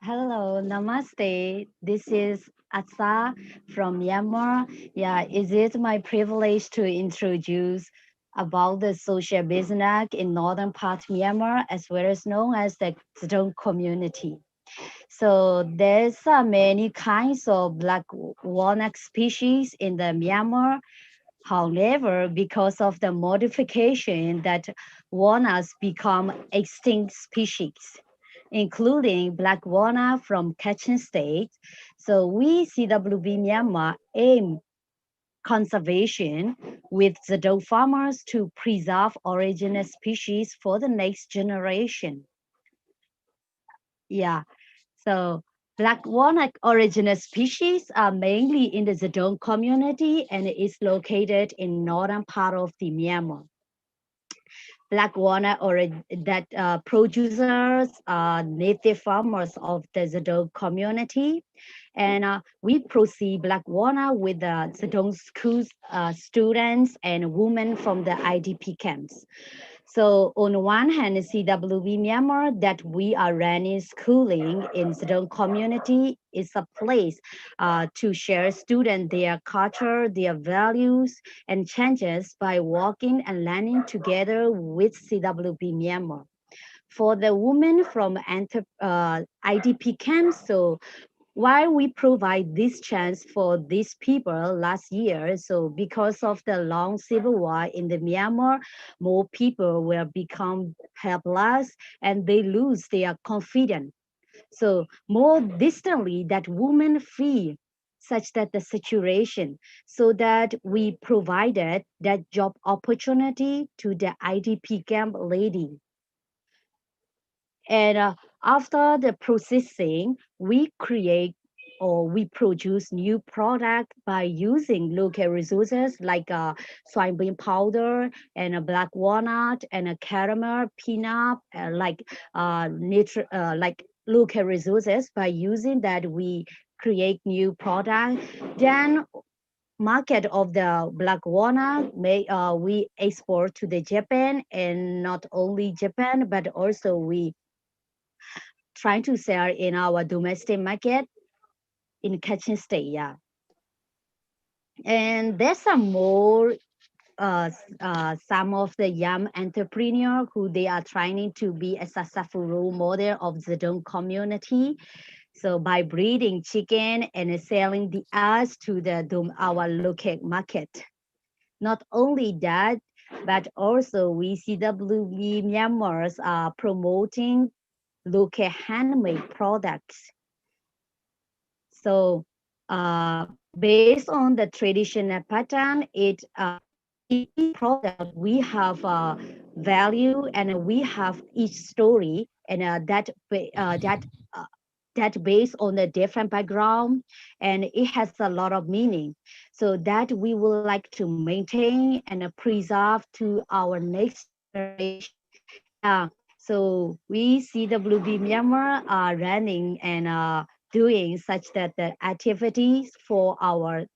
Hello, namaste. This is Asa from Myanmar. Yeah, it is my privilege to introduce about the social business in northern part of Myanmar, as well as known as the Zedong community. So there's many kinds of black walnut species in the Myanmar. However, because of the modification that walnuts become extinct species, including black walnut from Kachin State. So we CWB Myanmar aim conservation with the dog farmers to preserve original species for the next generation. Yeah, so black walnut original species are mainly in the Zedong community and is located in northern part of the Myanmar. Black walnut or that producers are native farmers of the Zedong community. And we proceed black walnut with the Zedong schools students and women from the IDP camps. So on one hand, CWB Myanmar that we are running schooling in Zedong community is a place to share students their culture, their values and changes by working and learning together with CWB Myanmar. For the women from IDP camps, so why we provide this chance for these people last year. So because of the long civil war in the Myanmar, more people will become helpless and they lose their confidence. So more distantly that women feel such that the situation, so that we provided that job opportunity to the IDP camp lady. And after the processing, we create or we produce new product by using local resources like soybean powder and a black walnut and a caramel peanut, like local resources. By using that, we create new product. Then market of the black walnut we export to the Japan, and not only Japan but also we trying to sell in our domestic market in Kachin State, yeah. And there's some more, some of the young entrepreneur who they are trying to be a successful role model of the Zedong community. So by breeding chicken and selling the eggs to our local market. Not only that, but also we CWB Myanmars are promoting local handmade products. So based on the traditional pattern, each product we have value and we have each story, and that based on the different background, and it has a lot of meaning. So that we would like to maintain and preserve to our next generation. Yeah. So we CWB Myanmar are running and doing such that the activities for our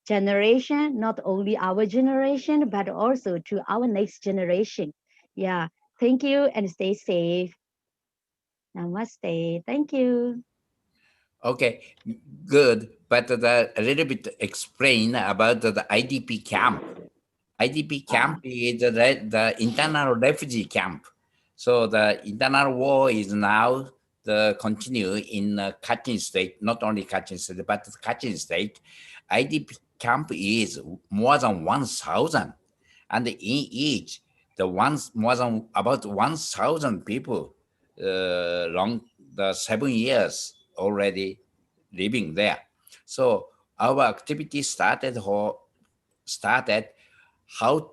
generation, not only our generation, but also to our next generation. Yeah, thank you and stay safe. Namaste, thank you. Okay, good. But a little bit explain about the IDP camp. IDP camp is the internal refugee camp. So the internal war is now the continue in Kachin State, not only Kachin State, but Kachin State. IDP camp is more than 1,000. And in each, the ones more than about 1,000 people long the 7 years already living there. So our activity started how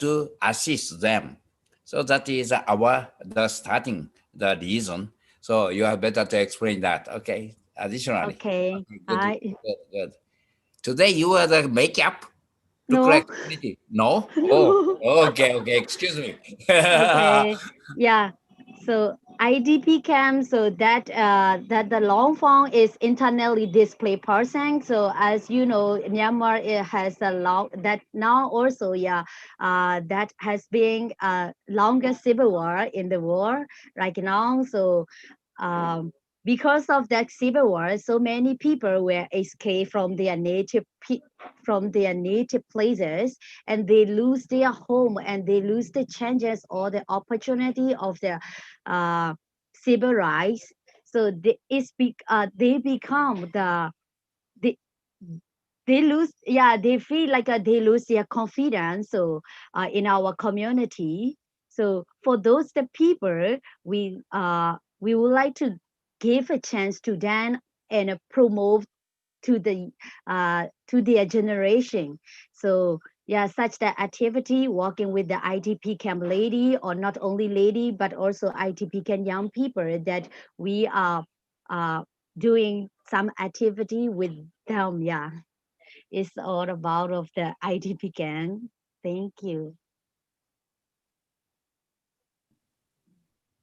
to assist them. So that is the starting the reason. So you have better to explain that. Okay. Additionally. Okay. Okay, good. Today you are the makeup to No. correct community. No? Oh, okay. Excuse me. Okay. Yeah. So IDP camp, so that that the long form is internally displaced person. So as you know, Myanmar has a long that now also that has been longest civil war in the world right now. So um, because of that civil war, so many people were escaped from their native places, and they lose their home, and they lose the chances or the opportunity of their civil rights. So they become they, they lose, they feel like they lose their confidence. So in our community, so for those the people, we would like to give a chance to them and promote to their generation. So such that activity, working with the IDP camp lady, or not only lady, but also IDP camp young people, that we are doing some activity with them. It's all about of the IDP camp. Thank you.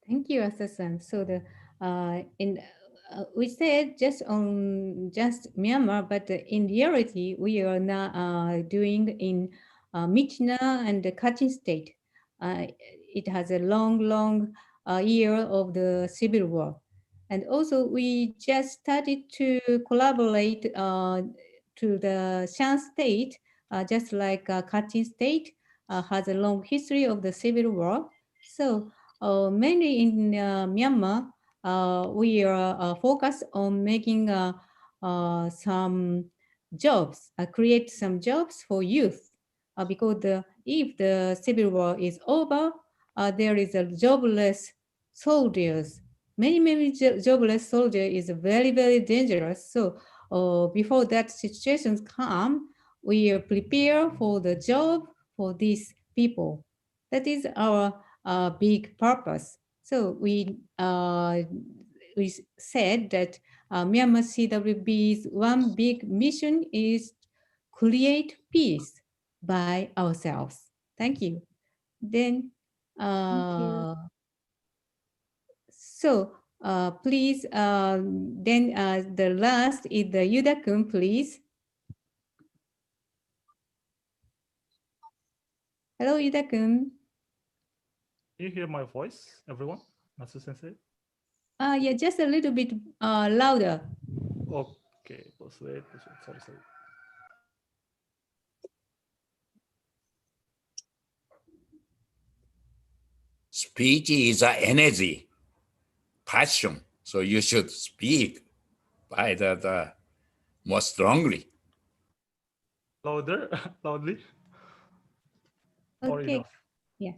Thank you, Asasan. So the in we said just Myanmar, but in reality we are now doing in Myitkyina and the Kachin state. It has a long year of the civil war, and also we just started to collaborate to the Shan state, just like Kachin state has a long history of the civil war. So mainly in Myanmar, we are focused on making some jobs, create some jobs for youth, because if the civil war is over, there is a jobless soldiers. Many jobless soldiers is very dangerous. So before that situation come, we prepare for the job for these people. That is our big purpose. So we said that Myanmar CWB's one big mission is create peace by ourselves. Thank you. Then, Thank you. so please, then the last is the Yuda-kun, please. Hello, Yuda-kun. Can you hear my voice, everyone? Masu Sensei? Yeah, just a little bit louder. Okay, wait. Sorry. Speech is an energy, passion. So you should speak by the more strongly. Louder, loudly. Or Okay. enough? Yeah.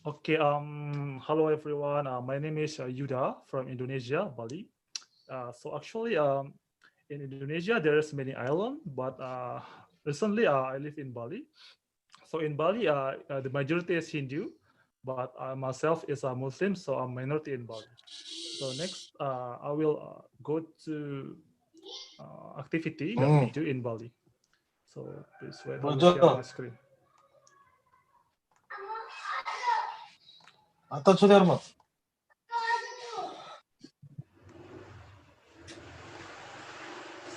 Okay. Hello everyone. My name is Yuda from Indonesia, Bali. So actually, in Indonesia there's many islands, but recently I live in Bali. So in Bali, the majority is Hindu, but I myself is a Muslim, so I'm minority in Bali. So next, I will go to activity that we do in Bali. So please wait, I will share my screen.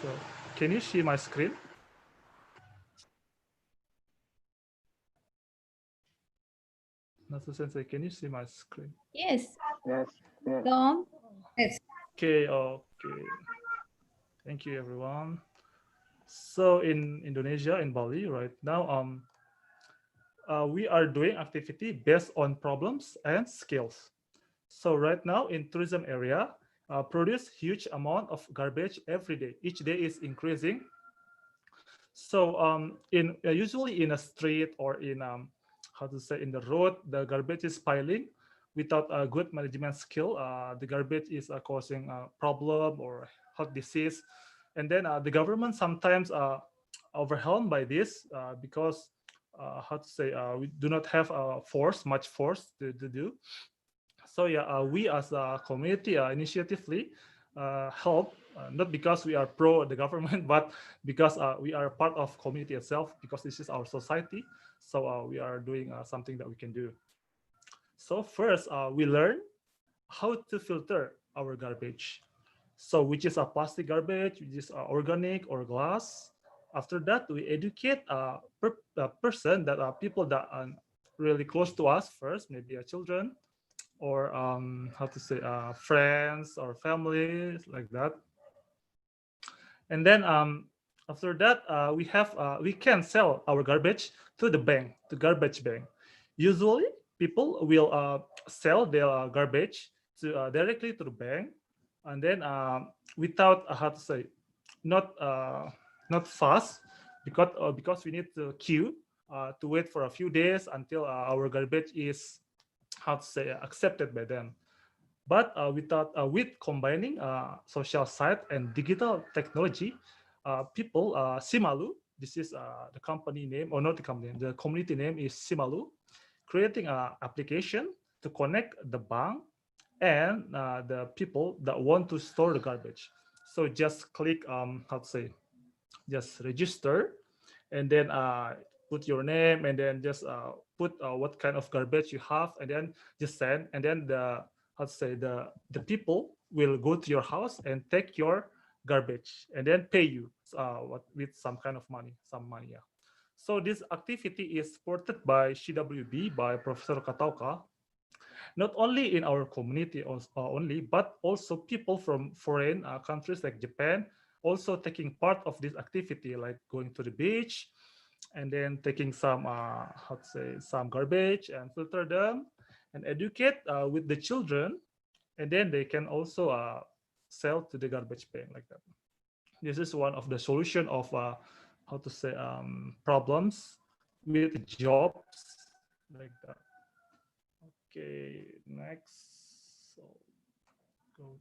So can you see my screen? Natsu Sensei, can you see my screen? Yes. Yes. Go on. Yes. Okay. Thank you, everyone. So in Indonesia, in Bali, right now, we are doing activity based on problems and skills. So right now in tourism area, produce huge amount of garbage every day. Each day is increasing. So in usually in a street or in how to say in the road, the garbage is piling without a good management skill. The garbage is causing a problem or health disease, and then the government sometimes overwhelmed by this because how to say we do not have much force to do. So yeah, we as a community initiatively help, not because we are pro the government, but because we are part of community itself, because this is our society. So we are doing something that we can do. So first, we learn how to filter our garbage. So which is a plastic garbage, which is organic or glass. After that, we educate a person that are people that are really close to us first, maybe children, or how to say friends or families like that. And then after that we can sell our garbage to the bank, to garbage bank. Usually people will sell their garbage to directly to the bank, and then without how to say not not fast, because we need to queue to wait for a few days until our garbage is how to say accepted by them. But with combining social site and digital technology, people Simalu, this is the company name, or not the company name, the community name is Simalu, creating an application to connect the bank and the people that want to store the garbage. So just click how to say, just register, and then put your name, and then just put what kind of garbage you have, and then just send, and then the how to say the people will go to your house and take your garbage and then pay you with some kind of money, some money. Yeah. So this activity is supported by CWB, by Professor Katauka, not only in our community only, but also people from foreign countries like Japan also taking part of this activity, like going to the beach and then taking some how to say some garbage and filter them and educate with the children, and then they can also sell to the garbage bin like that. This is one of the solution of how to say problems with jobs like that. Okay, next. So go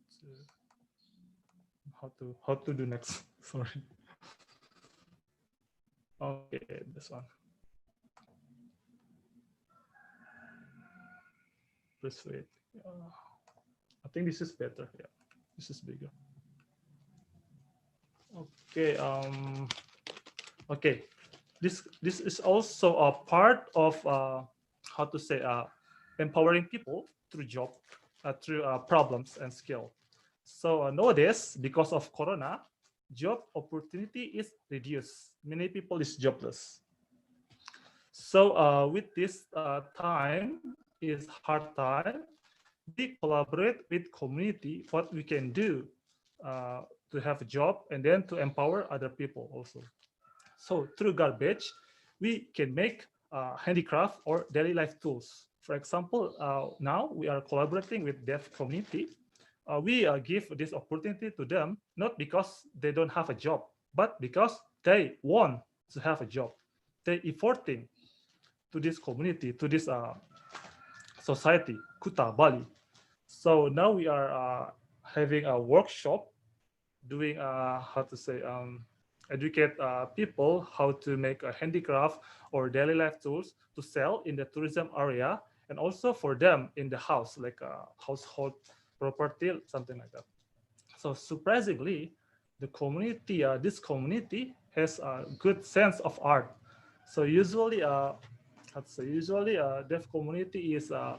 to how to do next. Sorry. Okay, this one. Please wait. I think this is better. Yeah, this is bigger. Okay. Okay. This is also a part of how to say empowering people through job, through problems and skill. So nowadays, because of Corona, job opportunity is reduced. Many people is jobless. So with this time is hard time, we collaborate with community what we can do to have a job and then to empower other people also. So through garbage, we can make handicraft or daily life tools. For example, now we are collaborating with deaf community. We give this opportunity to them, not because they don't have a job, but because they want to have a job. They efforting to this community, to this society, Kuta, Bali. So now we are having a workshop doing how to say educate people how to make a handicraft or daily life tools to sell in the tourism area, and also for them in the house, like a household property, something like that. So surprisingly, the community, this community has a good sense of art. So usually, deaf community is to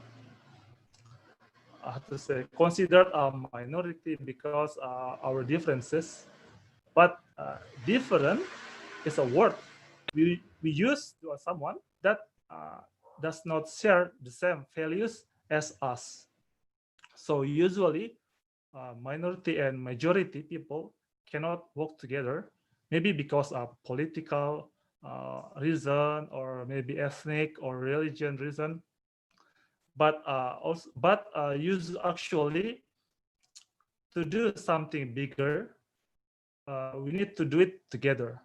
say considered a minority because our differences, but different is a word we use to someone that does not share the same values as us. So usually minority and majority people cannot work together, maybe because of political reason, or maybe ethnic or religion reason. But also, but use actually to do something bigger, we need to do it together.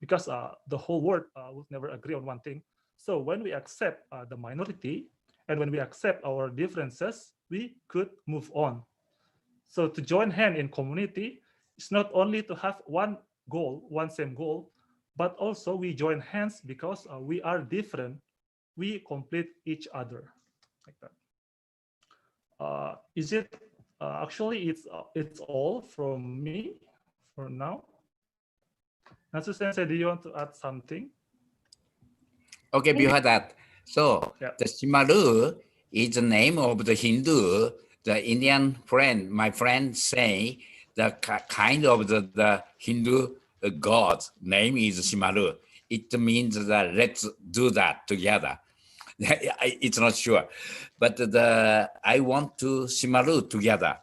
because the whole world would never agree on one thing. So when we accept the minority and when we accept our differences, we could move on. So to join hand in community is not only to have one goal, one same goal, but also we join hands because we are different. We complete each other like that. Is it actually it's all from me for now? Natsu Sensei, do you want to add something? Okay, before that, so Yeah. the Shimaru is the name of the Hindu, the Indian friend, my friend say the kind of the Hindu god name is Shimaru. It means that let's do that together. It's not sure, but I want to Shimaru together.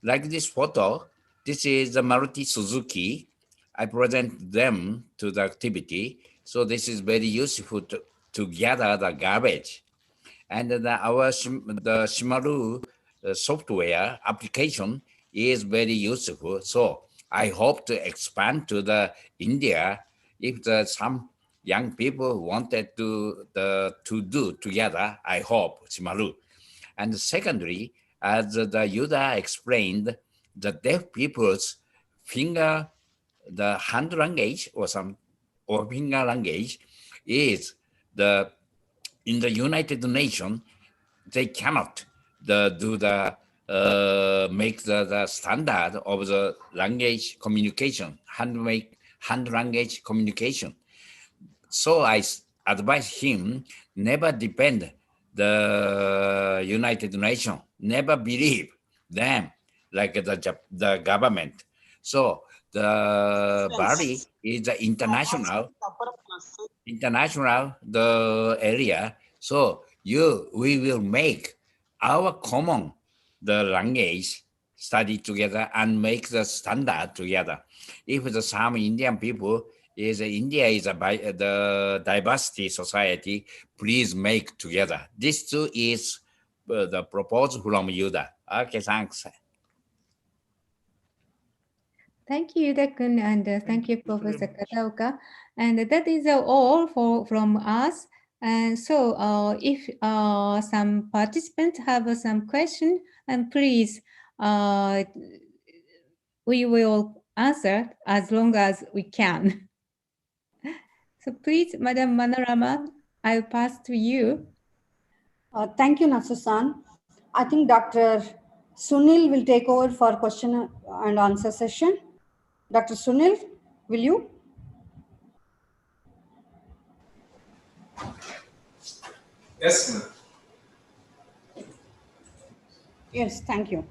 Like this photo, this is the Maruti Suzuki. I present them to the activity. So this is very useful to gather the garbage. And the Shimaru software application is very useful. So I hope to expand to the India if some young people wanted to do together. I hope Shimaru. And secondly, as the Yuda explained, the deaf people's the hand language or finger language is in the United Nations, they cannot make the standard of the language communication, hand language communication. So I advise him never depend the United Nations, never believe them like the government. So the Bali is the international the area. So we will make our common the language study together and make the standard together. If some Indian people India is the diversity society, please make together. This too is the proposal from Yuda. Okay, thanks. Thank you, Yuda-kun, and thank you, Professor Kataoka. And that is all from us. And so if some participants have some question, and please, we will answer as long as we can. So please, Madam Manorama, I'll pass to you. Thank you, Natsu-san. I think Dr. Sunil will take over for question and answer session. Dr. Sunil, will you? Yes, ma'am. Yes, thank you.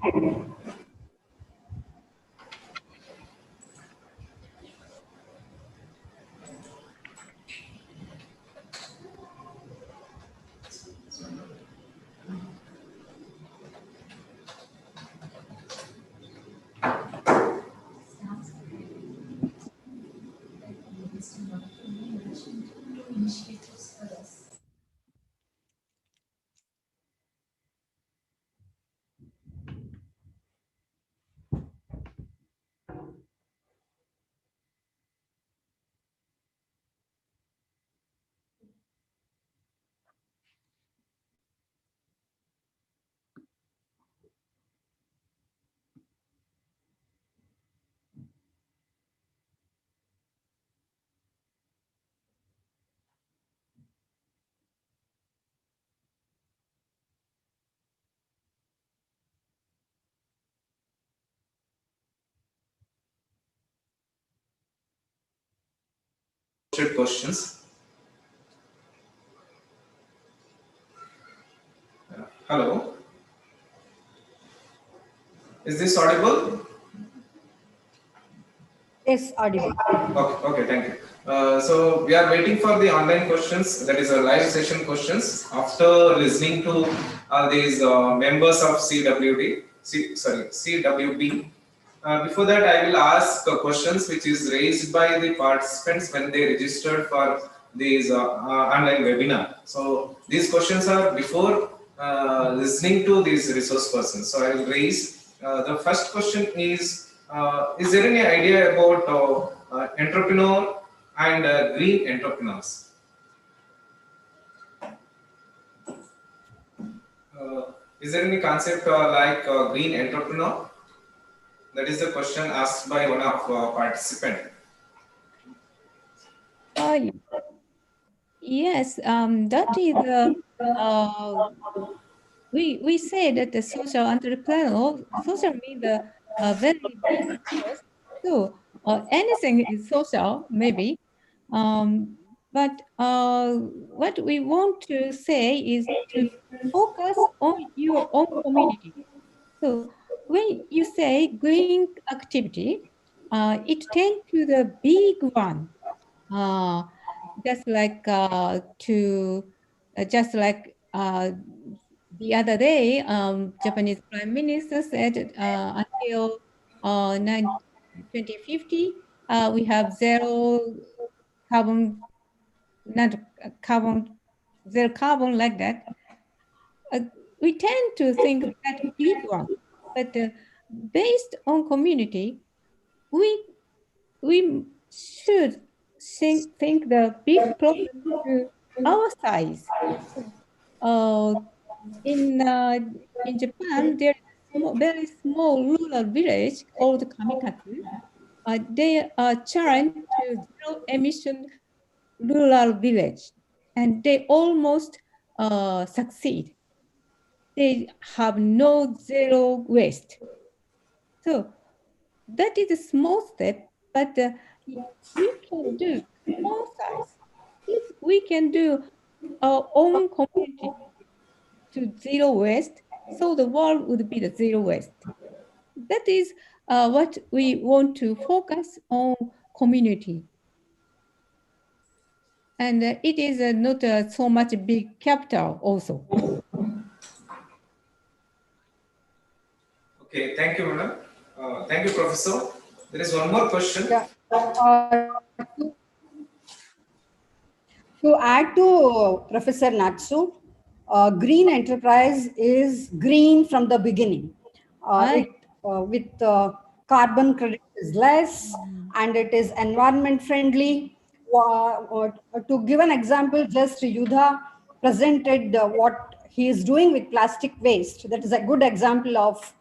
Questions. Hello. Is this audible? Yes, audible. Okay, thank you. So we are waiting for the online questions, that is a live session questions. After listening to these members of CWB. Before that, I will ask questions which is raised by the participants when they registered for these online webinar. So these questions are before listening to these resource persons. So I will raise the first question is there any idea about entrepreneur and green entrepreneurs? Is there any concept like green entrepreneur? That is the question asked by one of participants. Yes, that is we say that the social entrepreneur, social means a very big force. So anything is social, maybe. But what we want to say is to focus on your own community. So when you say green activity, it tends to the big one. Just like just like the other day, Japanese Prime Minister said until 2050, we have zero carbon, not carbon, zero carbon like that. We tend to think that big one, but based on community, we should think the big problem to our size. Uh, in Japan, there is a very small rural village called Kamikatsu. They are challenged to zero emission rural village, and they almost succeed. They have no zero waste. So that is a small step, but we can do small size. If we can do our own community to zero waste, so the world would be the zero waste. That is what we want to focus on community. And it is not so much big capital also. Okay, thank you, madam. Thank you, professor. There is one more question. Yeah. To add to Professor Natsu, green enterprise is green from the beginning. With carbon credit is less and it is environment friendly. To give an example, just Yudha presented what he is doing with plastic waste. That is a good example of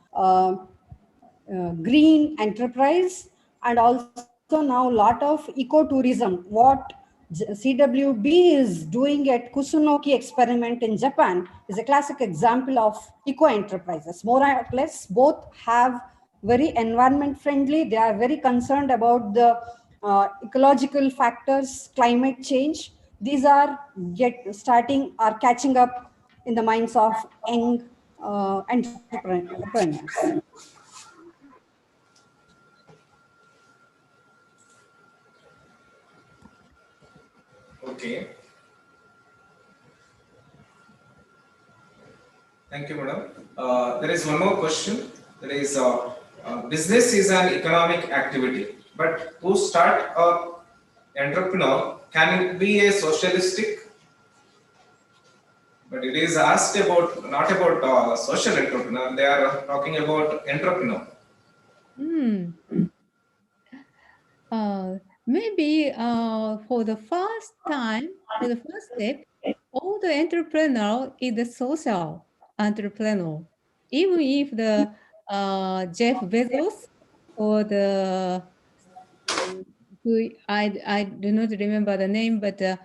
green enterprise, and also now a lot of ecotourism. What CWB is doing at Kusunoki experiment in Japan is a classic example of eco enterprises. More or less, both have very environment friendly. They are very concerned about the ecological factors, climate change. These are are catching up in the minds of young entrepreneurs. Okay. Thank you, madam. There is one more question. There is business is an economic activity, but to start a entrepreneur, can it be a socialistic? But it is asked about, not about social entrepreneur. They are talking about entrepreneur. Maybe for the first time, for the first step, all the entrepreneur is the social entrepreneur. Even if the Jeff Bezos or the who I do not remember the name, but the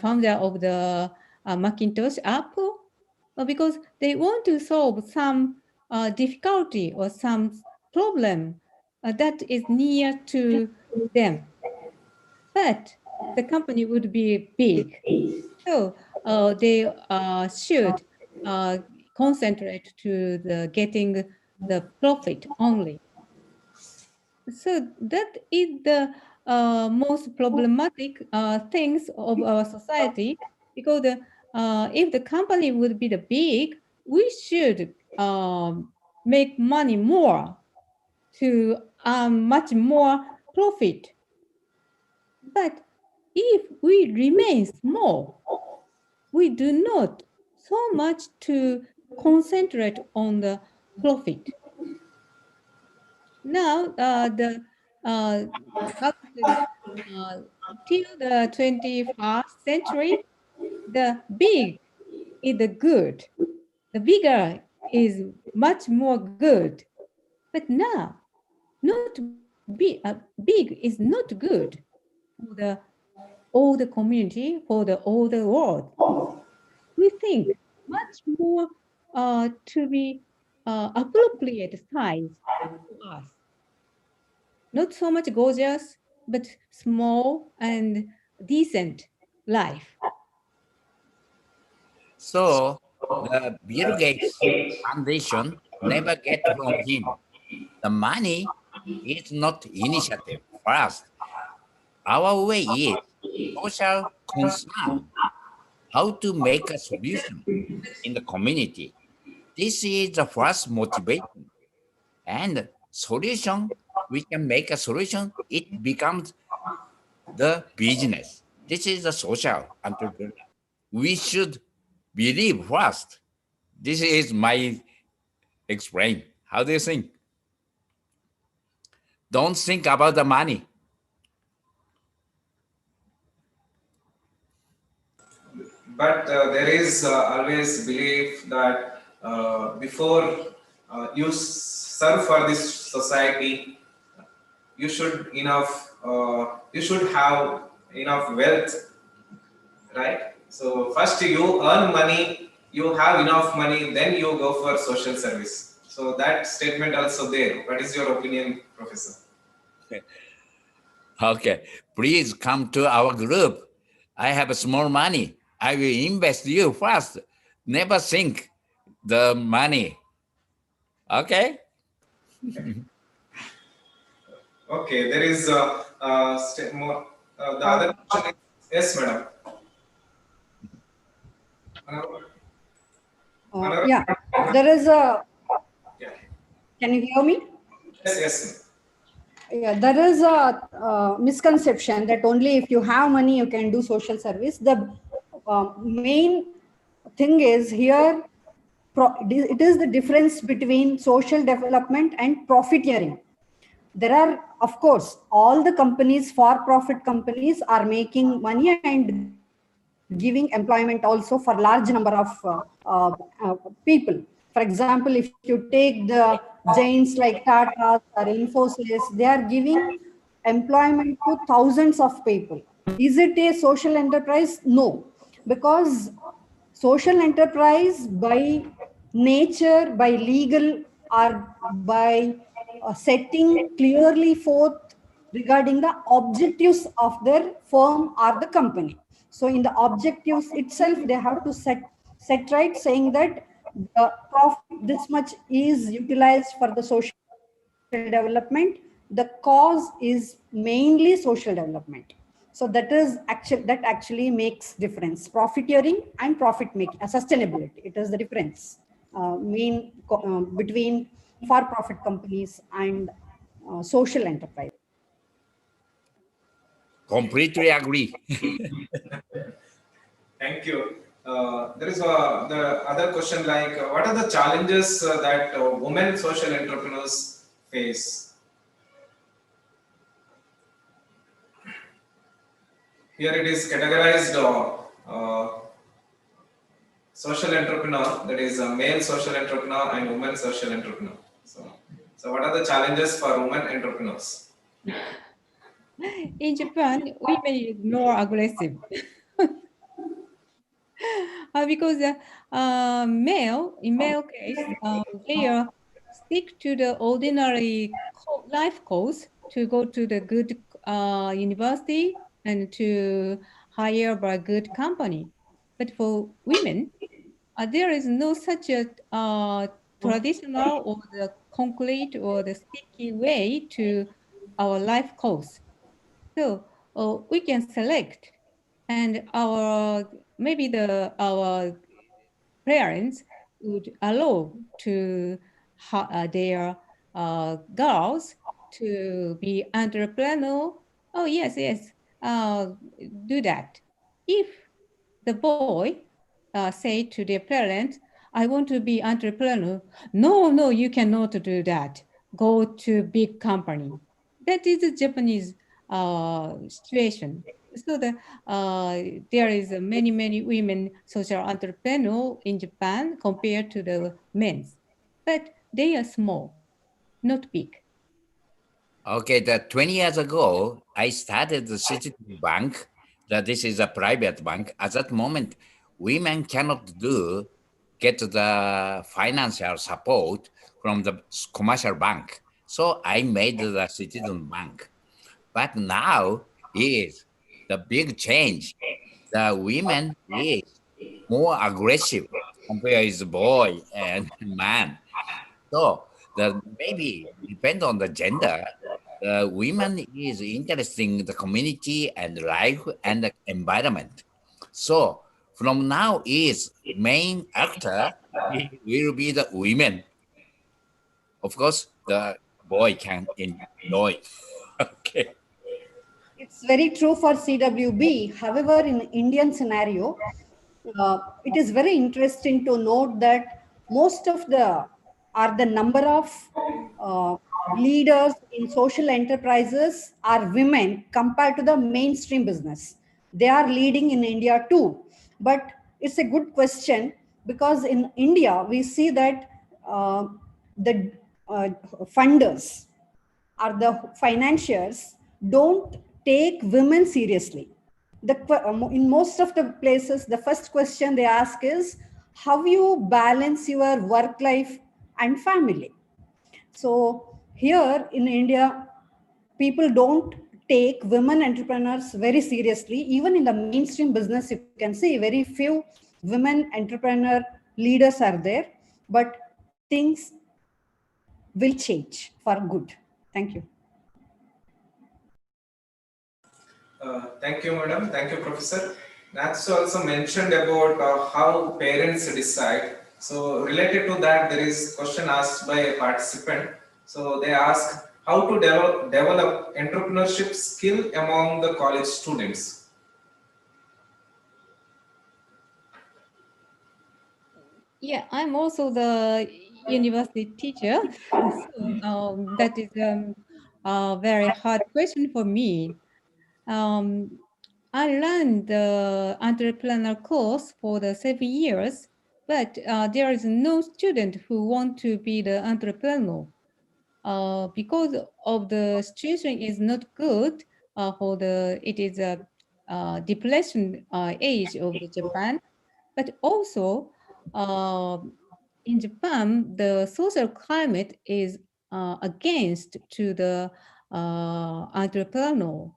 founder of the Macintosh Apple, because they want to solve some difficulty or some problem that is near to them. But the company would be big. So they should concentrate to the getting the profit only. So that is the most problematic things of our society, because if the company would be the big, we should make money more to earn much more profit. But if we remain small, we do not so much to concentrate on the profit. Now, the current till the 21st century, the big is the good. The bigger is much more good. But now, not big is not good for the older community, for the older world. We think much more to be appropriate size to us. Not so much gorgeous, but small and decent life. So the Bill Gates Foundation never get from him. The money is not initiative first. Our way is social concern, how to make a solution in the community. This is the first motivation. And solution, we can make a solution, it becomes the business. This is the social entrepreneur. We should believe first. This is my explain. How do you think? Don't think about the money. But there is always belief that before you serve for this society, you should you should have enough wealth, right? So first you earn money, you have enough money, then you go for social service. So that statement also there. What is your opinion, Professor? Okay, please come to our group. I have a small money. I will invest you first. Never think the money. Okay? Okay, there is more. The other question is, yes, madam. Yeah, there is a, Yeah. can you hear me? Yes, yes. Yeah, there is a misconception that only if you have money you can do social service. The main thing is here, it is the difference between social development and profiteering. There are, of course, all the companies, for-profit companies, are making money and giving employment also for large number of people. For example, if you take the giants like Tata or Infosys, they are giving employment to thousands of people. Is it a social enterprise? No, because social enterprise by nature, by legal, or by setting clearly forth regarding the objectives of their firm or the company. So in the objectives itself, they have to set right, saying that the profit this much is utilized for the social development. The cause is mainly social development. So that actually makes difference. Profiteering and profit making, sustainability. It is the difference between for-profit companies and social enterprise. Completely agree. Thank you. There is the other question like, what are the challenges that women social entrepreneurs face? Here it is categorized social entrepreneur, that is a male social entrepreneur and women social entrepreneur. So what are the challenges for women entrepreneurs? In Japan, women is more aggressive. Because in male case, they are stick to the ordinary life course to go to the good university and to hire by a good company. But for women, there is no such a traditional or the concrete or the sticky way to our life course. So we can select, and our parents would allow to their girls to be entrepreneur. Oh yes, yes, do that. If the boy say to their parents, "I want to be entrepreneur," no, no, you cannot do that. Go to big company. That is the Japanese situation. So there is many women social entrepreneurs in Japan compared to the men's, but they are small, not big. Okay, that 20 years ago, I started the Citizen Bank. That this is a private bank. At that moment, women cannot get the financial support from the commercial bank. So I made the Citizen Bank. But now is the big change. The women is more aggressive compared with boy and man. So the maybe depend on the gender. The women is interesting the community and life and the environment. So from now is main actor will be the women. Of course, the boy can enjoy. Okay. It's very true for CWB. However, in Indian scenario, it is very interesting to note that most of the number of leaders in social enterprises are women compared to the mainstream business. They are leading in India too. But it's a good question because in India, we see that the funders or the financiers don't take women seriously. In most of the places, the first question they ask is how you balance your work life and family. So here in India, people don't take women entrepreneurs very seriously. Even in the mainstream business, you can see very few women entrepreneur leaders are there, but things will change for good. Thank you. Thank you, madam. Thank you, professor. Nats also mentioned about how parents decide. So related to that, there is question asked by a participant. So they ask how to develop entrepreneurship skill among the college students. Yeah, I'm also the university teacher. So that is a very hard question for me. I learned the entrepreneur course for the 7 years, but there is no student who want to be the entrepreneur. Because of the situation is not good it is a depression age of the Japan, but also uh, in Japan the social climate is against to the entrepreneur.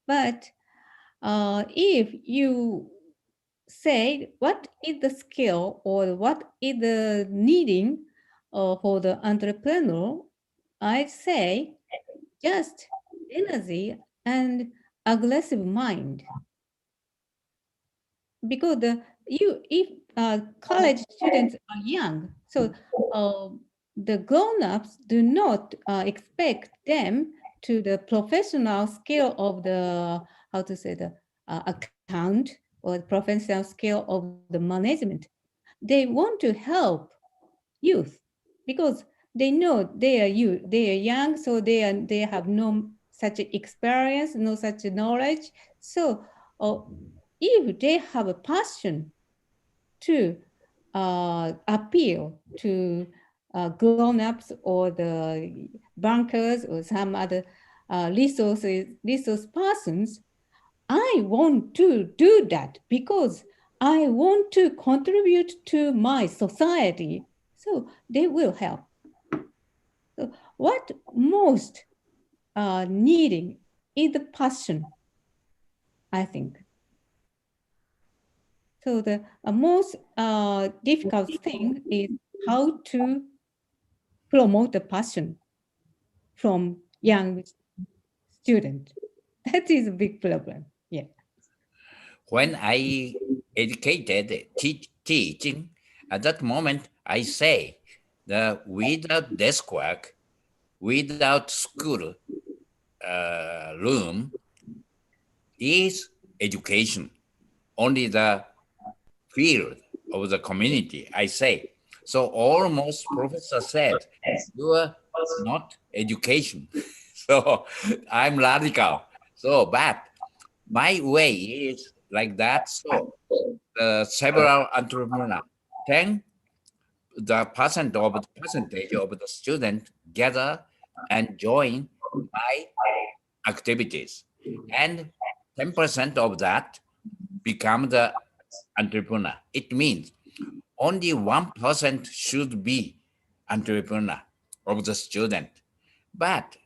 But if you say what is the skill or what is the needing for the entrepreneur, I say just energy and aggressive mind. Because if college students are young, so the grown-ups do not expect them to the professional skill of the how to say the account or the professional skill of the management. They want to help youth because they know they are young, so they have no such experience, no such knowledge. So if they have a passion to appeal to grown-ups or the bankers or some other resource persons, I want to do that because I want to contribute to my society. So they will help. So what most needing is the passion, I think. So the most difficult thing is how to promote the passion from young student. That is a big problem. Yeah. When I educated teaching, at that moment I say that without desk work, without school room is education. Only the field of the community, I say. So almost professor said, you are not education. So I'm radical. So, but my way is like that. So several entrepreneurs, 10 the percentage of the student gather and join my activities, and 10% of that become the entrepreneur. It means only 1% should be entrepreneur of the student. But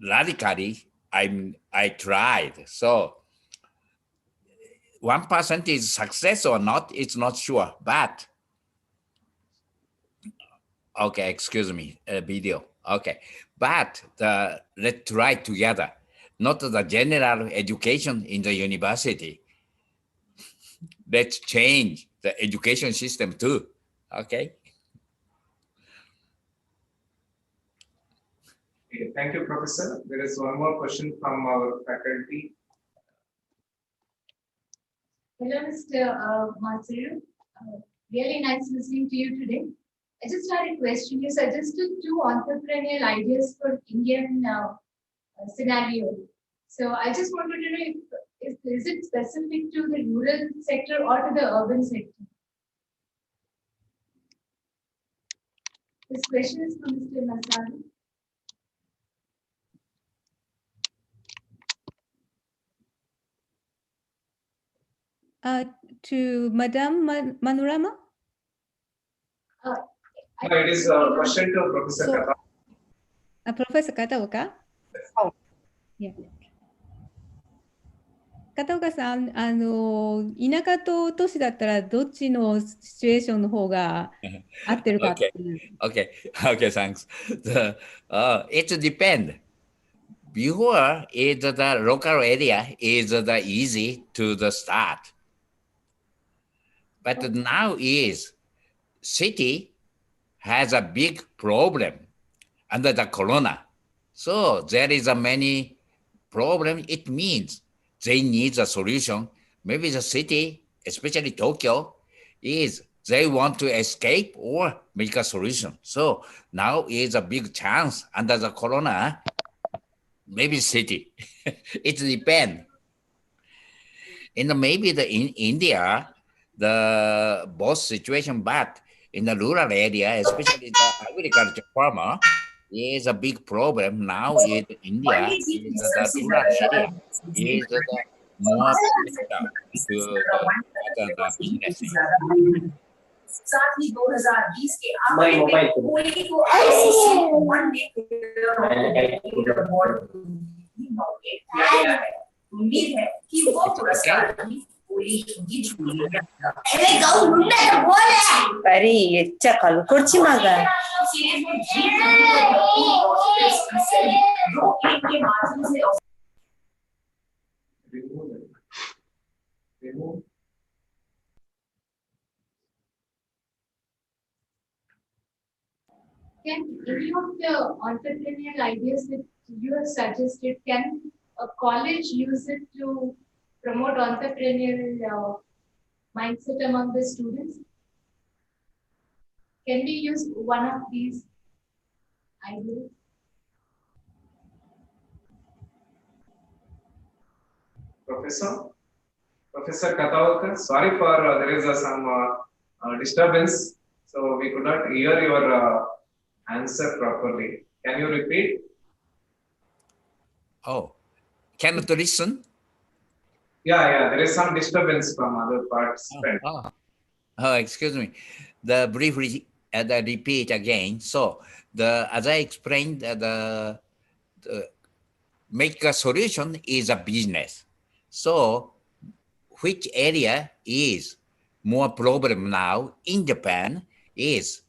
radically, I tried. So 1% is success or not, it's not sure. But okay, excuse me, video. Okay, but let's try together. Not the general education in the university. Let's change the education system too. Okay. Okay, thank you, Professor. There is one more question from our faculty. Hello, Mr. Mysore. Really nice listening to you today. I just had a question. You suggested 2 entrepreneurial ideas for Indian scenario. So I just wanted to know if is it specific to the rural sector or to the urban sector? This question is from Mr. Masari. To Madam Manorama? No, it is a question to Professor Kata. Professor Kataoka? Oh. Yeah. 片岡さん、田舎と都市だったらどっちのシチュエーションの方が合ってるかっていう。Okay, thanks. It depends. Before is the local area is the easy to the start. But now is city has a big problem under the corona. So there is a many problem. It means they need a solution. Maybe the city, especially Tokyo, is they want to escape or make a solution. So now is a big chance under the corona. Maybe city. It depends. And maybe in India, the both situation, but in the rural area, especially the agriculture farmer, is a big problem now in India. Is the rural area is the more critical to the business. साथ ही 2020 के आखिरी में कोई को ICC one day player award nominate किया गया है। उम्मीद है कि वो पुरस्कार भी पूरी होगी झूली अरे गाँव मुन्ना है बोले अरे ये चकल कुर्सी मांगा सीरीज में जीत दो गेम के माध्यम से Can any of the entrepreneurial ideas that you have suggested, can a college use it to promote entrepreneurial mindset among the students? Can we use one of these ideas? Professor Katawalkar, sorry for there is some disturbance, so we could not hear your answer properly. Can you repeat? Oh, cannot listen? Yeah, there is some disturbance from other participants. Oh, excuse me. The briefly the repeat again. So as I explained, the make a solution is a business. So which area is more problem now in Japan is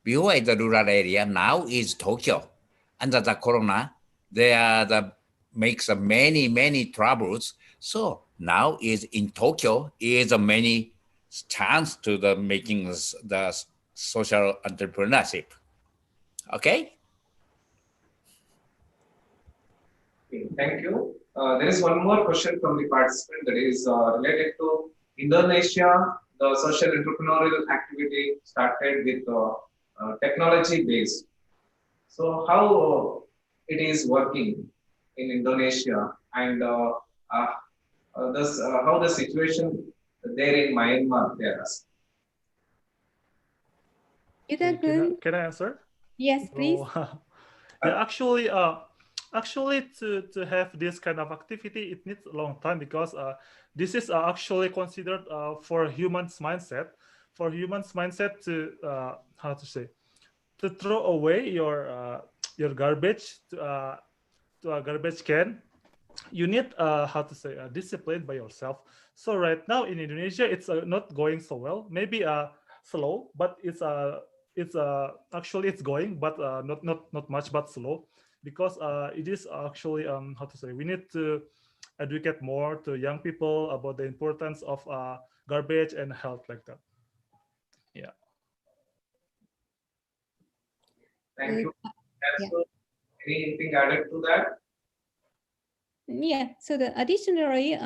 before the rural area, now is Tokyo. Under the corona, there makes many troubles. So now is in Tokyo is a many chance to the making the social entrepreneurship. Okay. Thank you. There is one more question from the participant that is related to Indonesia. The social entrepreneurial activity started with technology based. So how it is working in Indonesia, and how the situation there in Myanmar there is. Can I answer? Yes, please. Yeah, actually, to have this kind of activity, it needs a long time because this is actually considered for humans mindset. For humans mindset to how to say, to throw away your garbage to a garbage can, you need how to say discipline by yourself. So right now in Indonesia, it's not going so well. Maybe slow, but it's actually it's going, but not much, but slow, because it is actually how to say, we need to educate more to young people about the importance of garbage and health like that. Yeah. Thank you. Yeah. So, anything added to that? Yeah. So the additionally,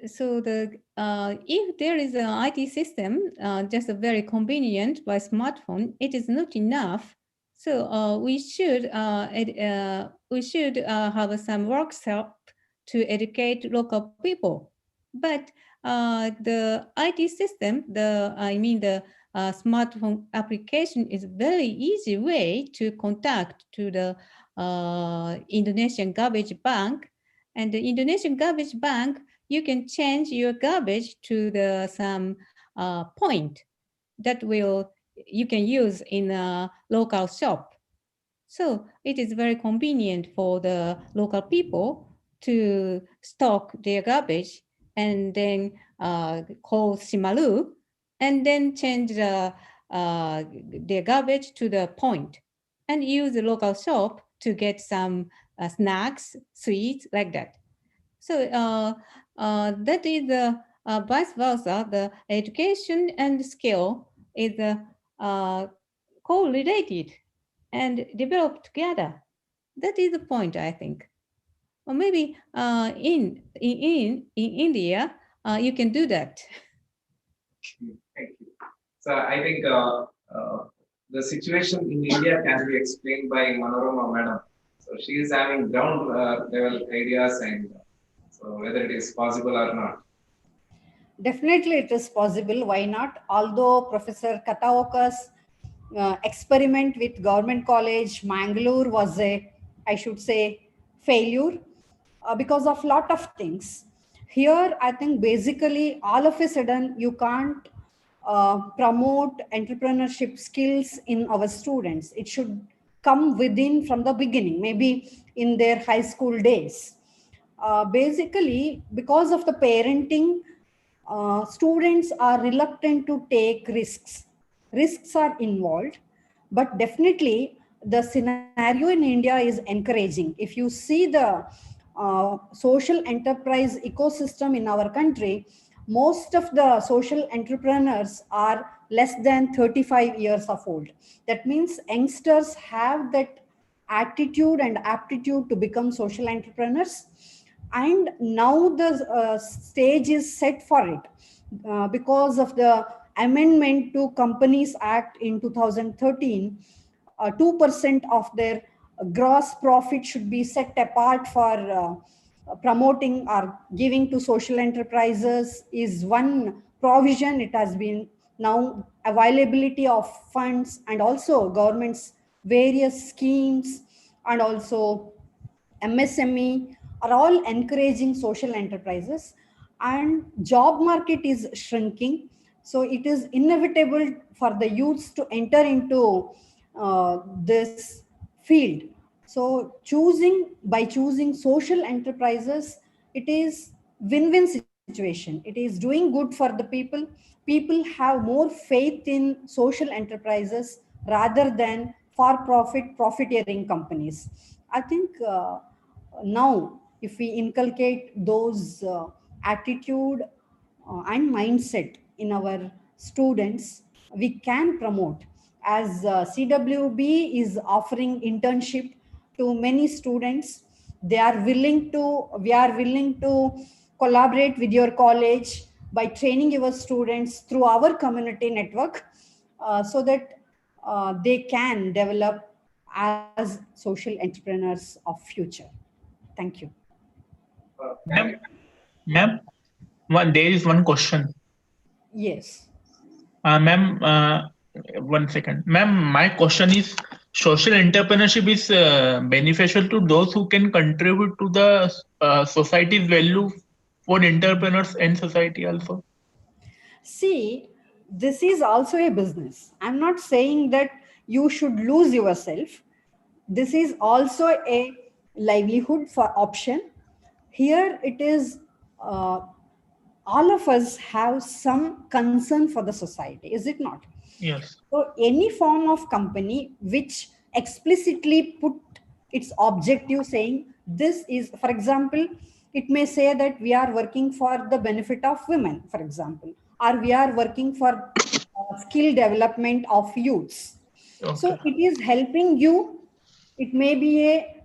so the if there is an IT system just a very convenient by smartphone, it is not enough. So we should have some workshop to educate local people. But the IT system, the smartphone application is very easy way to contact to the Indonesian garbage bank. And the Indonesian garbage bank, you can change your garbage to the some point that you can use in a local shop. So it is very convenient for the local people to stock their garbage and then call Simaru and then change their garbage to the point and use the local shop to get some snacks, sweets, like that. So that is the vice versa. The education and skill is correlated and developed together. That is the point, I think. Or maybe in India, you can do that. Thank you. So I think the situation in India can be explained by Manorama Madam. So she is having ground level ideas, and so whether it is possible or not. Definitely it is possible. Why not? Although Professor Kataoka's experiment with Government College Mangalore was I should say, failure because of lot of things. Here, I think basically all of a sudden you can't promote entrepreneurship skills in our students. It should come within from the beginning, maybe in their high school days. Basically, because of the parenting, students are reluctant to take risks. Risks are involved, but definitely the scenario in India is encouraging. If you see the social enterprise ecosystem in our country, most of the social entrepreneurs are less than 35 years of old. That means youngsters have that attitude and aptitude to become social entrepreneurs, and now the stage is set for it because of the amendment to Companies Act in 2013. 2% of their gross profit should be set apart for promoting or giving to social enterprises is one provision. It has been now availability of funds and also government's various schemes and also MSME are all encouraging social enterprises, and job market is shrinking. So it is inevitable for the youths to enter into this field. So choosing social enterprises, it is win-win situation. It is doing good for the people. People have more faith in social enterprises rather than for-profit profiteering companies. I think now if we inculcate those attitude and mindset in our students, we can promote. As CWB is offering internship to many students, we are willing to collaborate with your college by training your students through our community network so that they can develop as social entrepreneurs of future. Thank you. Ma'am, there is one question. Yes. Ma'am, 1 second. Ma'am, my question is, social entrepreneurship is beneficial to those who can contribute to the society's value for entrepreneurs and society also. See, this is also a business. I'm not saying that you should lose yourself. This is also a livelihood for option. Here it is, all of us have some concern for the society, is it not? Yes. So any form of company which explicitly put its objective saying this is, for example, it may say that we are working for the benefit of women, for example, or we are working for skill development of youths. Okay. So it is helping you. It may be a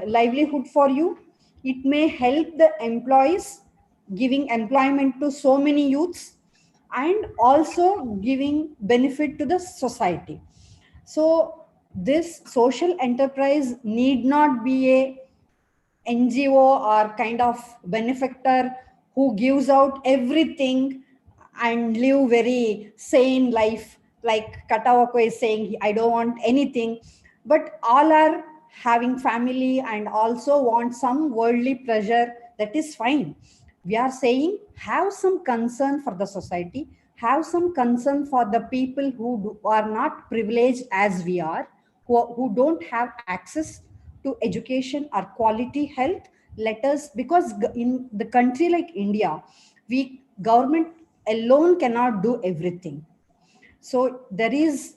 livelihood for you. It may help the employees, giving employment to so many youths, and also giving benefit to the society. So this social enterprise need not be a NGO or kind of benefactor who gives out everything and live very sane life, like Katawako is saying, I don't want anything. But all are having family and also want some worldly pleasure. That is fine. We are saying have some concern for the society, have some concern for the people who are not privileged as we are, who don't have access to education or quality health. Let us, because in the country like India, we government alone cannot do everything. So there is,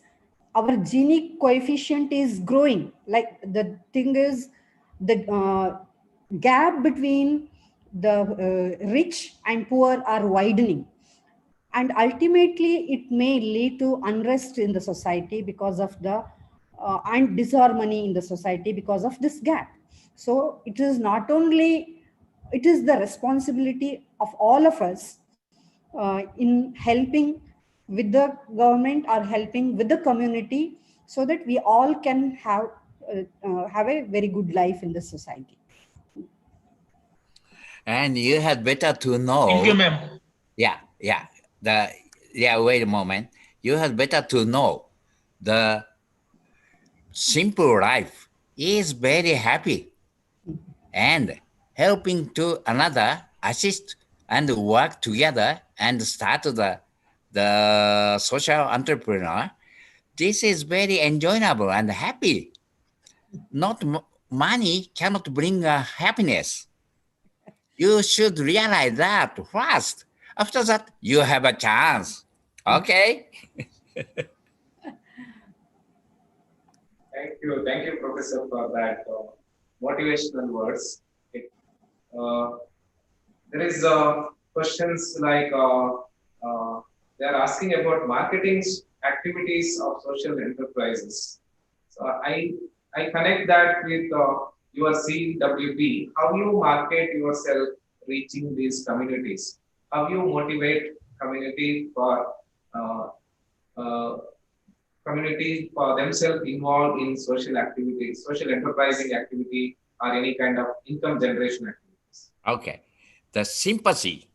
our Gini coefficient is growing. Like the thing is, the gap between the rich and poor are widening. And ultimately, it may lead to unrest in the society because of the and disharmony in the society because of this gap. So it is not only, it is the responsibility of all of us in helping with the government or helping with the community, so that we all can have a very good life in the society. And you had better to know. Thank you, ma'am. Wait a moment. You had better to know the simple life is very happy, and helping to another, assist and work together and start the social entrepreneur. This is very enjoyable and happy. Not money cannot bring happiness. You should realize that first. After that, you have a chance. Okay? Thank you, Professor, for that motivational words. There is questions like they are asking about marketing activities of social enterprises. So I connect that with your CWP. How you market yourself reaching these communities? How you motivate community for themselves involved in social activities, social enterprising activity, or any kind of income generation activities? Okay. The sympathy,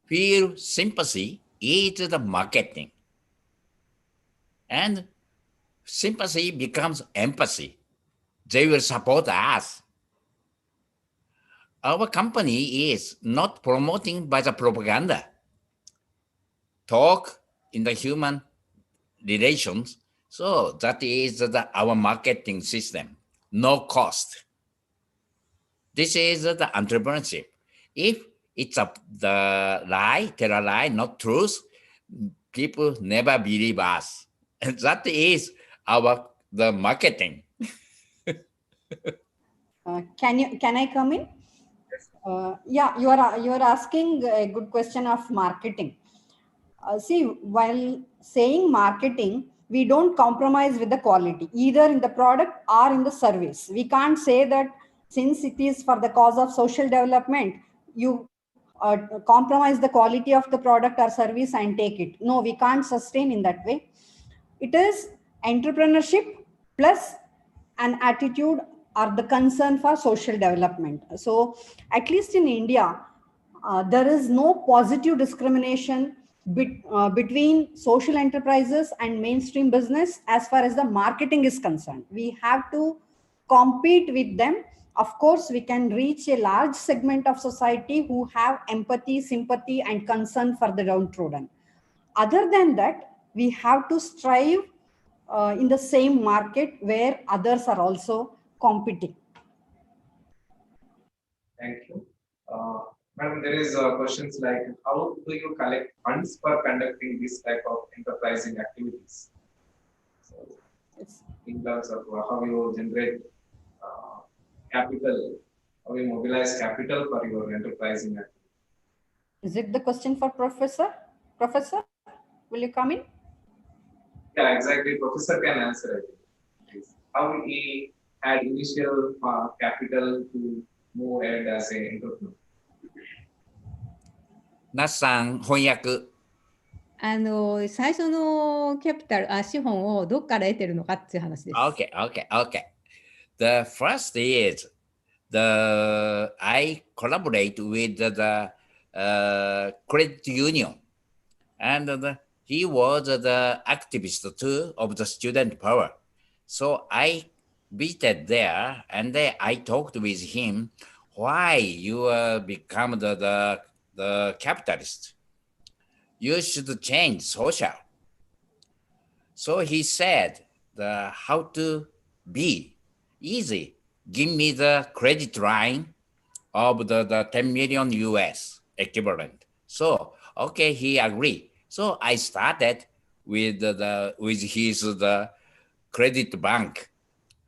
feel sympathy is the marketing. And sympathy becomes empathy. They will support us. Our company is not promoting by the propaganda. Talk in the human relations. So that is our marketing system. No cost. This is the entrepreneurship. If it's the lie, tell a lie, not truth, people never believe us. And that is the marketing. Can I come in? Yeah, you are asking a good question of marketing. See, while saying marketing, we don't compromise with the quality, either in the product or in the service. We can't say that since it is for the cause of social development, you compromise the quality of the product or service and take it. No, we can't sustain in that way. It is entrepreneurship plus an attitude are the concern for social development. So at least in India, there is no positive discrimination between social enterprises and mainstream business as far as the marketing is concerned. We have to compete with them. Of course, we can reach a large segment of society who have empathy, sympathy, and concern for the downtrodden. Other than that, we have to strive in the same market where others are also competing. Thank you. Madam, there is questions like, how do you collect funds for conducting this type of enterprising activities? So, in terms of how you generate capital, how you mobilize capital for your enterprising activity. Is it the question for Professor? Professor, will you come in? Yeah, exactly. Professor can answer it. How he had initial capital to move ahead as an entrepreneur. 那さん翻訳。最初のキャピタル、資本をどっから得てるのかっていう話です。Okay. The first is I collaborate with the credit union, and he was the activist too of the student power. So I visited there, and then I talked with him. Why you become the capitalist? You should change social. So he said, how to be easy. Give me the credit line of the 10 million US equivalent. So, okay, he agreed. So I started with his credit bank.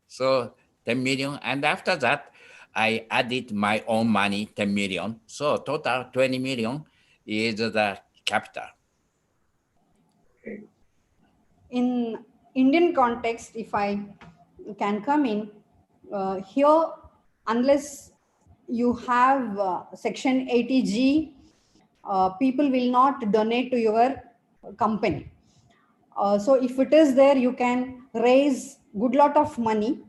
So 10 million. And after that, I added my own money, 10 million. So total 20 million is the capital. Okay. In Indian context, if I can come in, here, unless you have Section 80G, people will not donate to your company. So if it is there, you can raise good lot of money,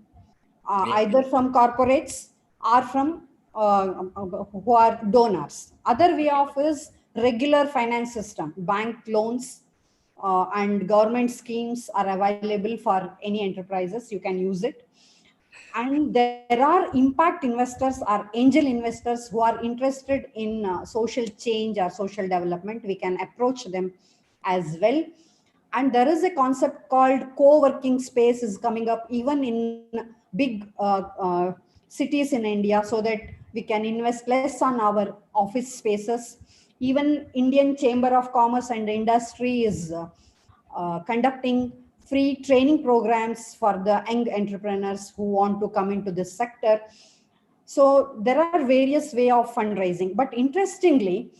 either from corporates or from who are donors. Other way of is regular finance system, bank loans, and government schemes are available for any enterprises. You can use it. And there are impact investors or angel investors who are interested in social change or social development. We can approach them as well. And there is a concept called co-working space is coming up even in big cities in India, so that we can invest less on our office spaces. Even Indian Chamber of Commerce and Industry is conducting free training programs for the young entrepreneurs who want to come into this sector. So there are various ways of fundraising. But interestingly,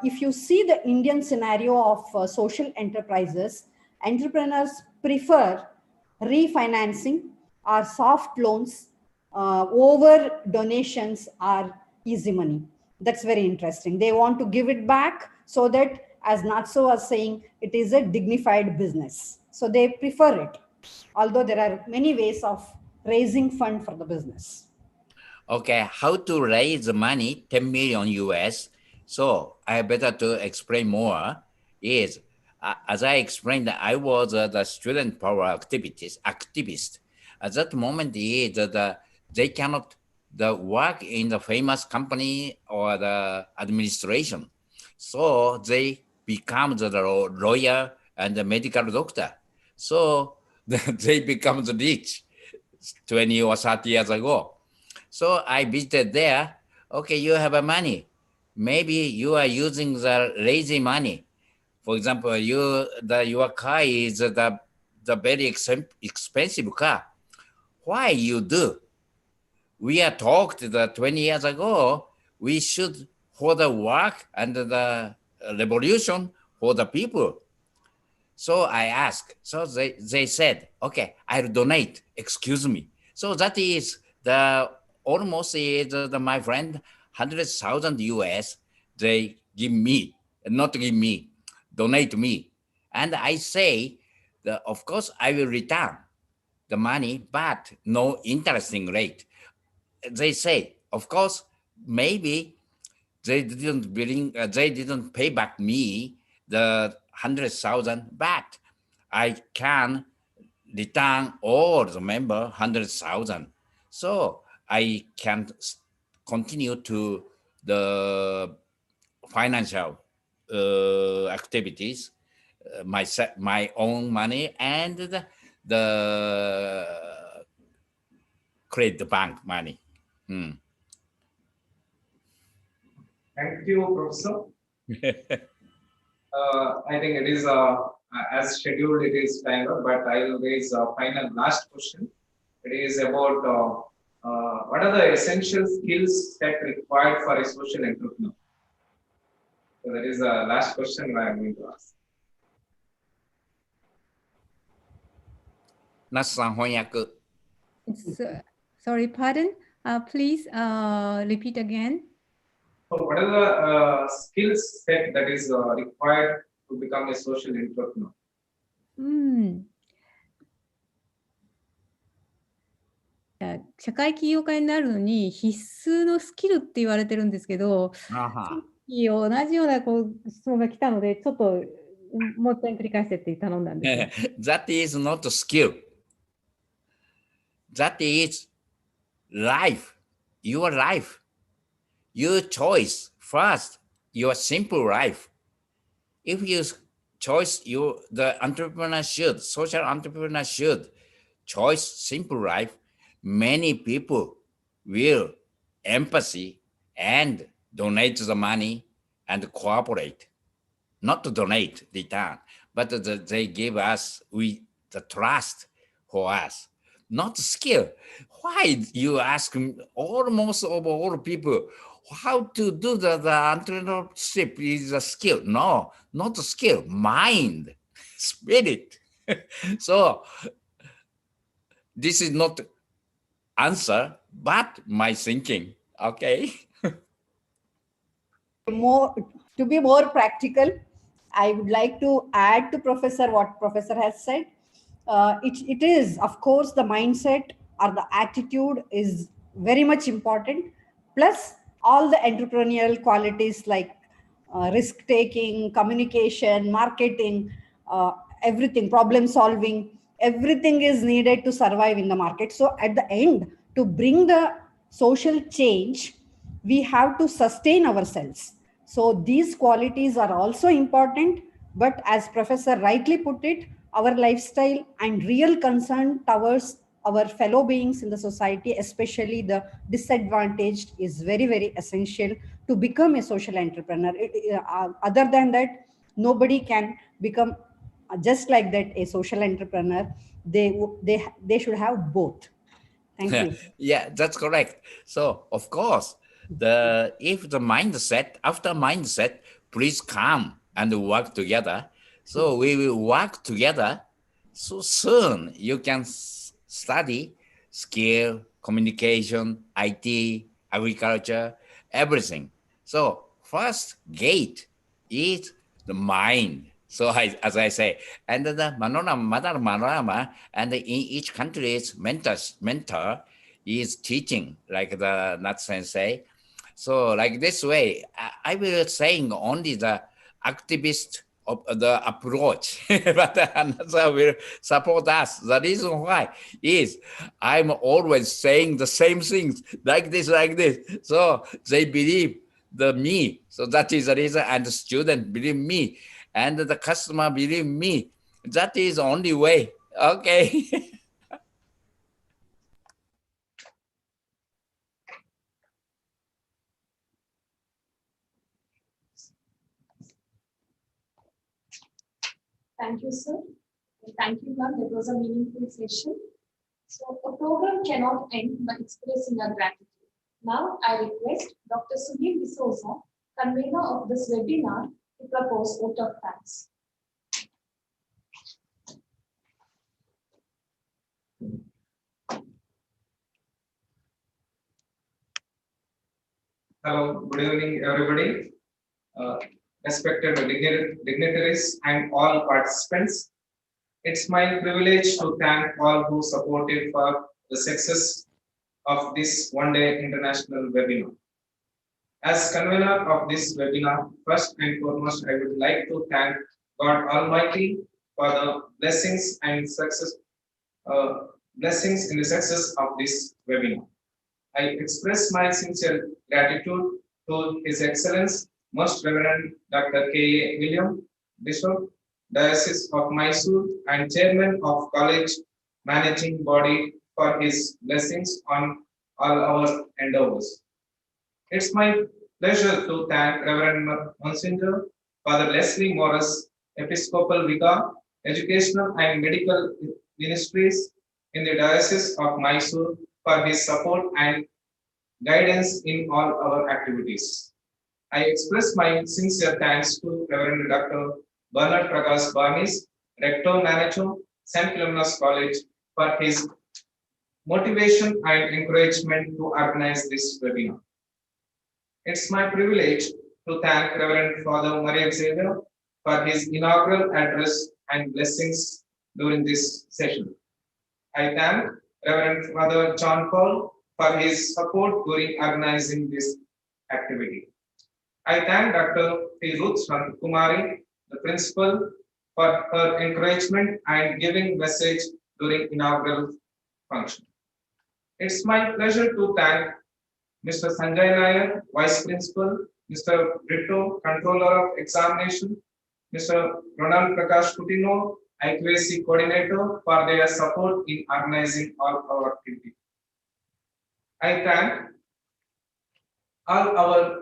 if you see the Indian scenario of social enterprises, entrepreneurs prefer refinancing or soft loans over donations or easy money. That's very interesting. They want to give it back so that, as Natso was saying, it is a dignified business. So they prefer it, although there are many ways of raising fund for the business. Okay, how to raise the money, 10 million US. So I better to explain more is, as I explained, I was the student power activist. At that moment, they cannot work in the famous company or the administration. So they become the lawyer and the medical doctor. So they become the rich 20 or 30 years ago. So I visited there. Okay, you have a money. Maybe you are using the lazy money. For example, your car is the very expensive car. Why you do? We are talked 20 years ago. We should for the work and the revolution for the people. So I asked. So they said, okay, I'll donate. Excuse me. So that is the almost is my friend 100,000 US. They give me, not give me, donate me, and I say that of course I will return. the money, but no interesting rate. They say, of course, maybe they didn't pay back me the 100,000, but I can return all the member 100,000. So I can continue to the financial activities, my own money and the credit bank money. Thank you, Professor. I think it is as scheduled. It is time up, but I will raise a final last question. It is about what are the essential skills that required for a social entrepreneur? So that is the last question I am going to ask. Sorry, pardon. Please repeat again. So what are the skill set that is required to become a social entrepreneur? 社会起業家になるのに必須のスキルって言われてるんですけど、さっき同じような質問が来たので、ちょっともう一回繰り返してって頼んだんです。That is not a skill. That is life. Your life. Your choice first. Your simple life. If you choose the entrepreneur should, social entrepreneur should choose simple life, many people will empathy and donate the money and cooperate. Not to donate, return, but they give us the trust for us. Not skill. Why you ask almost of all people how to do the entrepreneurship is a skill? No, not a skill. Mind, spirit. So this is not answer, but my thinking. Okay. To be more practical, I would like to add to what Professor has said. It is, of course, the mindset or the attitude is very much important. Plus, all the entrepreneurial qualities like risk taking, communication, marketing, everything, problem solving, everything is needed to survive in the market. So, at the end, to bring the social change, we have to sustain ourselves. So these qualities are also important, but as Professor rightly put it, our lifestyle and real concern towards our fellow beings in the society, especially the disadvantaged, is very, very essential to become a social entrepreneur. Other than that, nobody can become just like that a social entrepreneur. They should have both. Thank you. Yeah, that's correct. So of course, if the mindset, after mindset, please come and work together. So we will work together. So soon you can study skill, communication, IT, agriculture, everything. So first gate is the mind. So as I say, and the Mother Manorama, and in each country's mentor is teaching, like the Nat Sensei. So like this way, I will saying only the activist of the approach, but another will support us. The reason why is I'm always saying the same things like this. So they believe me. So that is the reason, and the student believe me, and the customer believe me. That is the only way. Okay. Thank you, sir. Thank you, ma'am. That was a meaningful session. So a program cannot end by expressing our gratitude. Now I request Dr. Sunil D'Souza, convener of this webinar, to propose vote of thanks. Hello, good evening, everybody. Respected dignitaries and all participants. It's my privilege to thank all who supported for the success of this one-day international webinar. As convener of this webinar, first and foremost, I would like to thank God Almighty for the blessings and success, blessings in the success of this webinar. I express my sincere gratitude to His Excellence, Most Reverend Dr. K. A. William, Bishop, Diocese of Mysore, and Chairman of College Managing Body for his blessings on all our endeavors. It's my pleasure to thank Reverend Monsignor Father Leslie Morris, Episcopal Vicar, Educational and Medical Ministries in the Diocese of Mysore for his support and guidance in all our activities. I express my sincere thanks to Reverend Dr. Bernard Prakash Barnis, Rector Manager, St. Philomena's College, for his motivation and encouragement to organize this webinar. It's my privilege to thank Reverend Father Maria Xavier for his inaugural address and blessings during this session. I thank Reverend Father John Paul for his support during organizing this activity. I thank Dr. P. Ruth Kumari, the principal, for her encouragement and giving message during inaugural function. It's my pleasure to thank Mr. Sanjay Nair, Vice Principal, Mr. Brito, Controller of Examination, Mr. Ronald Prakash Kutino, IQAC Coordinator, for their support in organizing all our activities. I thank all our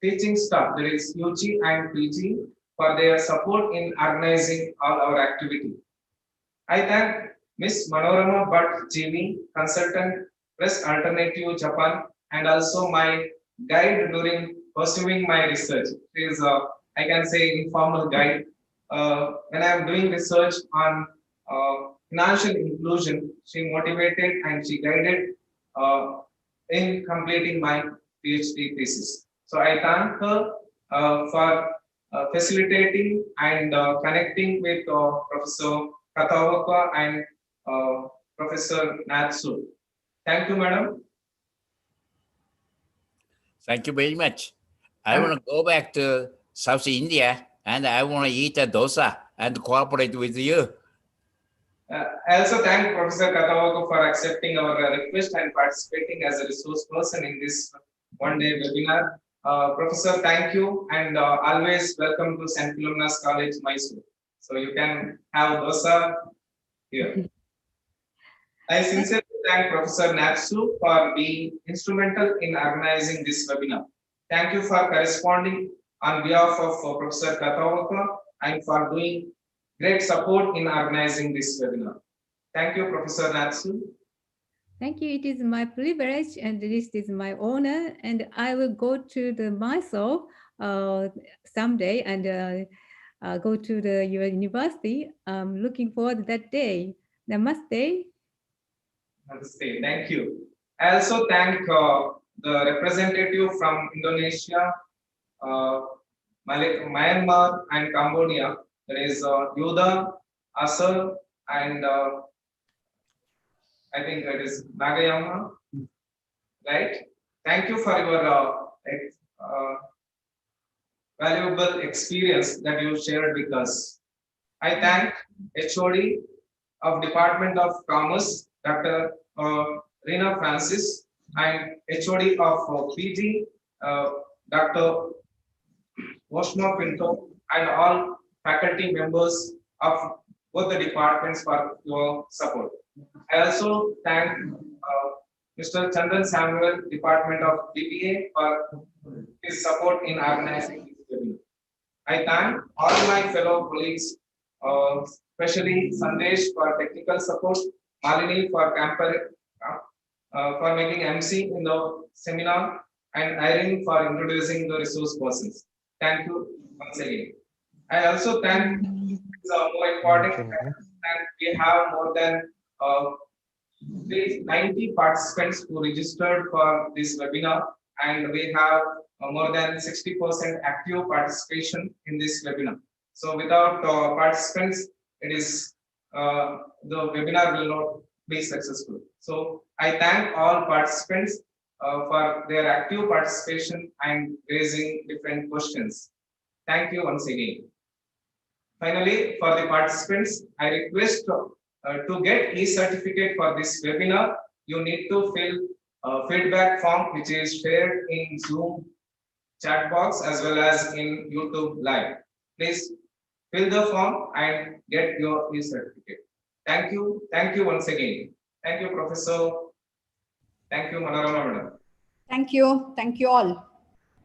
teaching staff, that is UG and PG, for their support in organizing all our activity. I thank Ms. Manorama Bhatt GV, Consultant, Press Alternative Japan, and also my guide during pursuing my research. She is, I can say, informal guide. When I am doing research on financial inclusion, she motivated and she guided in completing my PhD thesis. So I thank her for facilitating and connecting with Professor Katawaka and Professor Natsu. Thank you, madam. Thank you very much. I want to go back to South India and I want to eat a dosa and cooperate with you. I also thank Professor Katawaka for accepting our request and participating as a resource person in this one-day webinar. Professor, thank you, and always welcome to St. Philomena's College, Mysore. So you can have dosa here. I sincerely thank Professor Natsu for being instrumental in organizing this webinar. Thank you for corresponding on behalf of Professor Katawaka and for doing great support in organizing this webinar. Thank you, Professor Natsu. Thank you. It is my privilege and this is my honor. And I will go to the Mysore someday and go to your university. I'm looking forward to that day. Namaste. Namaste. Thank you. I also thank the representative from Indonesia, Myanmar, and Cambodia. There is Yuda, Asar, and I think that is Nagayama, right? Thank you for your valuable experience that you shared with us. I thank HOD of Department of Commerce, Dr. Rina Francis, and HOD of PG, Dr. Oshma Pinto, and all faculty members of both the departments for your support. I also thank Mr. Chandran Samuel, Department of DPA, for his support in organizing this webinar. I thank all my fellow colleagues, especially Sandesh for technical support, Malini for making MC in the seminar, and Irene for introducing the resource persons. Thank you once again. I also thank, more important, and we have more than 90 participants who registered for this webinar, and we have more than 60% active participation in this webinar. So without participants, the webinar will not be successful. So I thank all participants for their active participation and raising different questions. Thank you once again. Finally, for the participants, I request to get e-certificate for this webinar. You need to fill a feedback form which is shared in Zoom chat box as well as in YouTube live. Please fill the form and get your e-certificate. Thank you. Thank you once again. Thank you, Professor. Thank you, Manorama Madam. Thank you. Thank you all.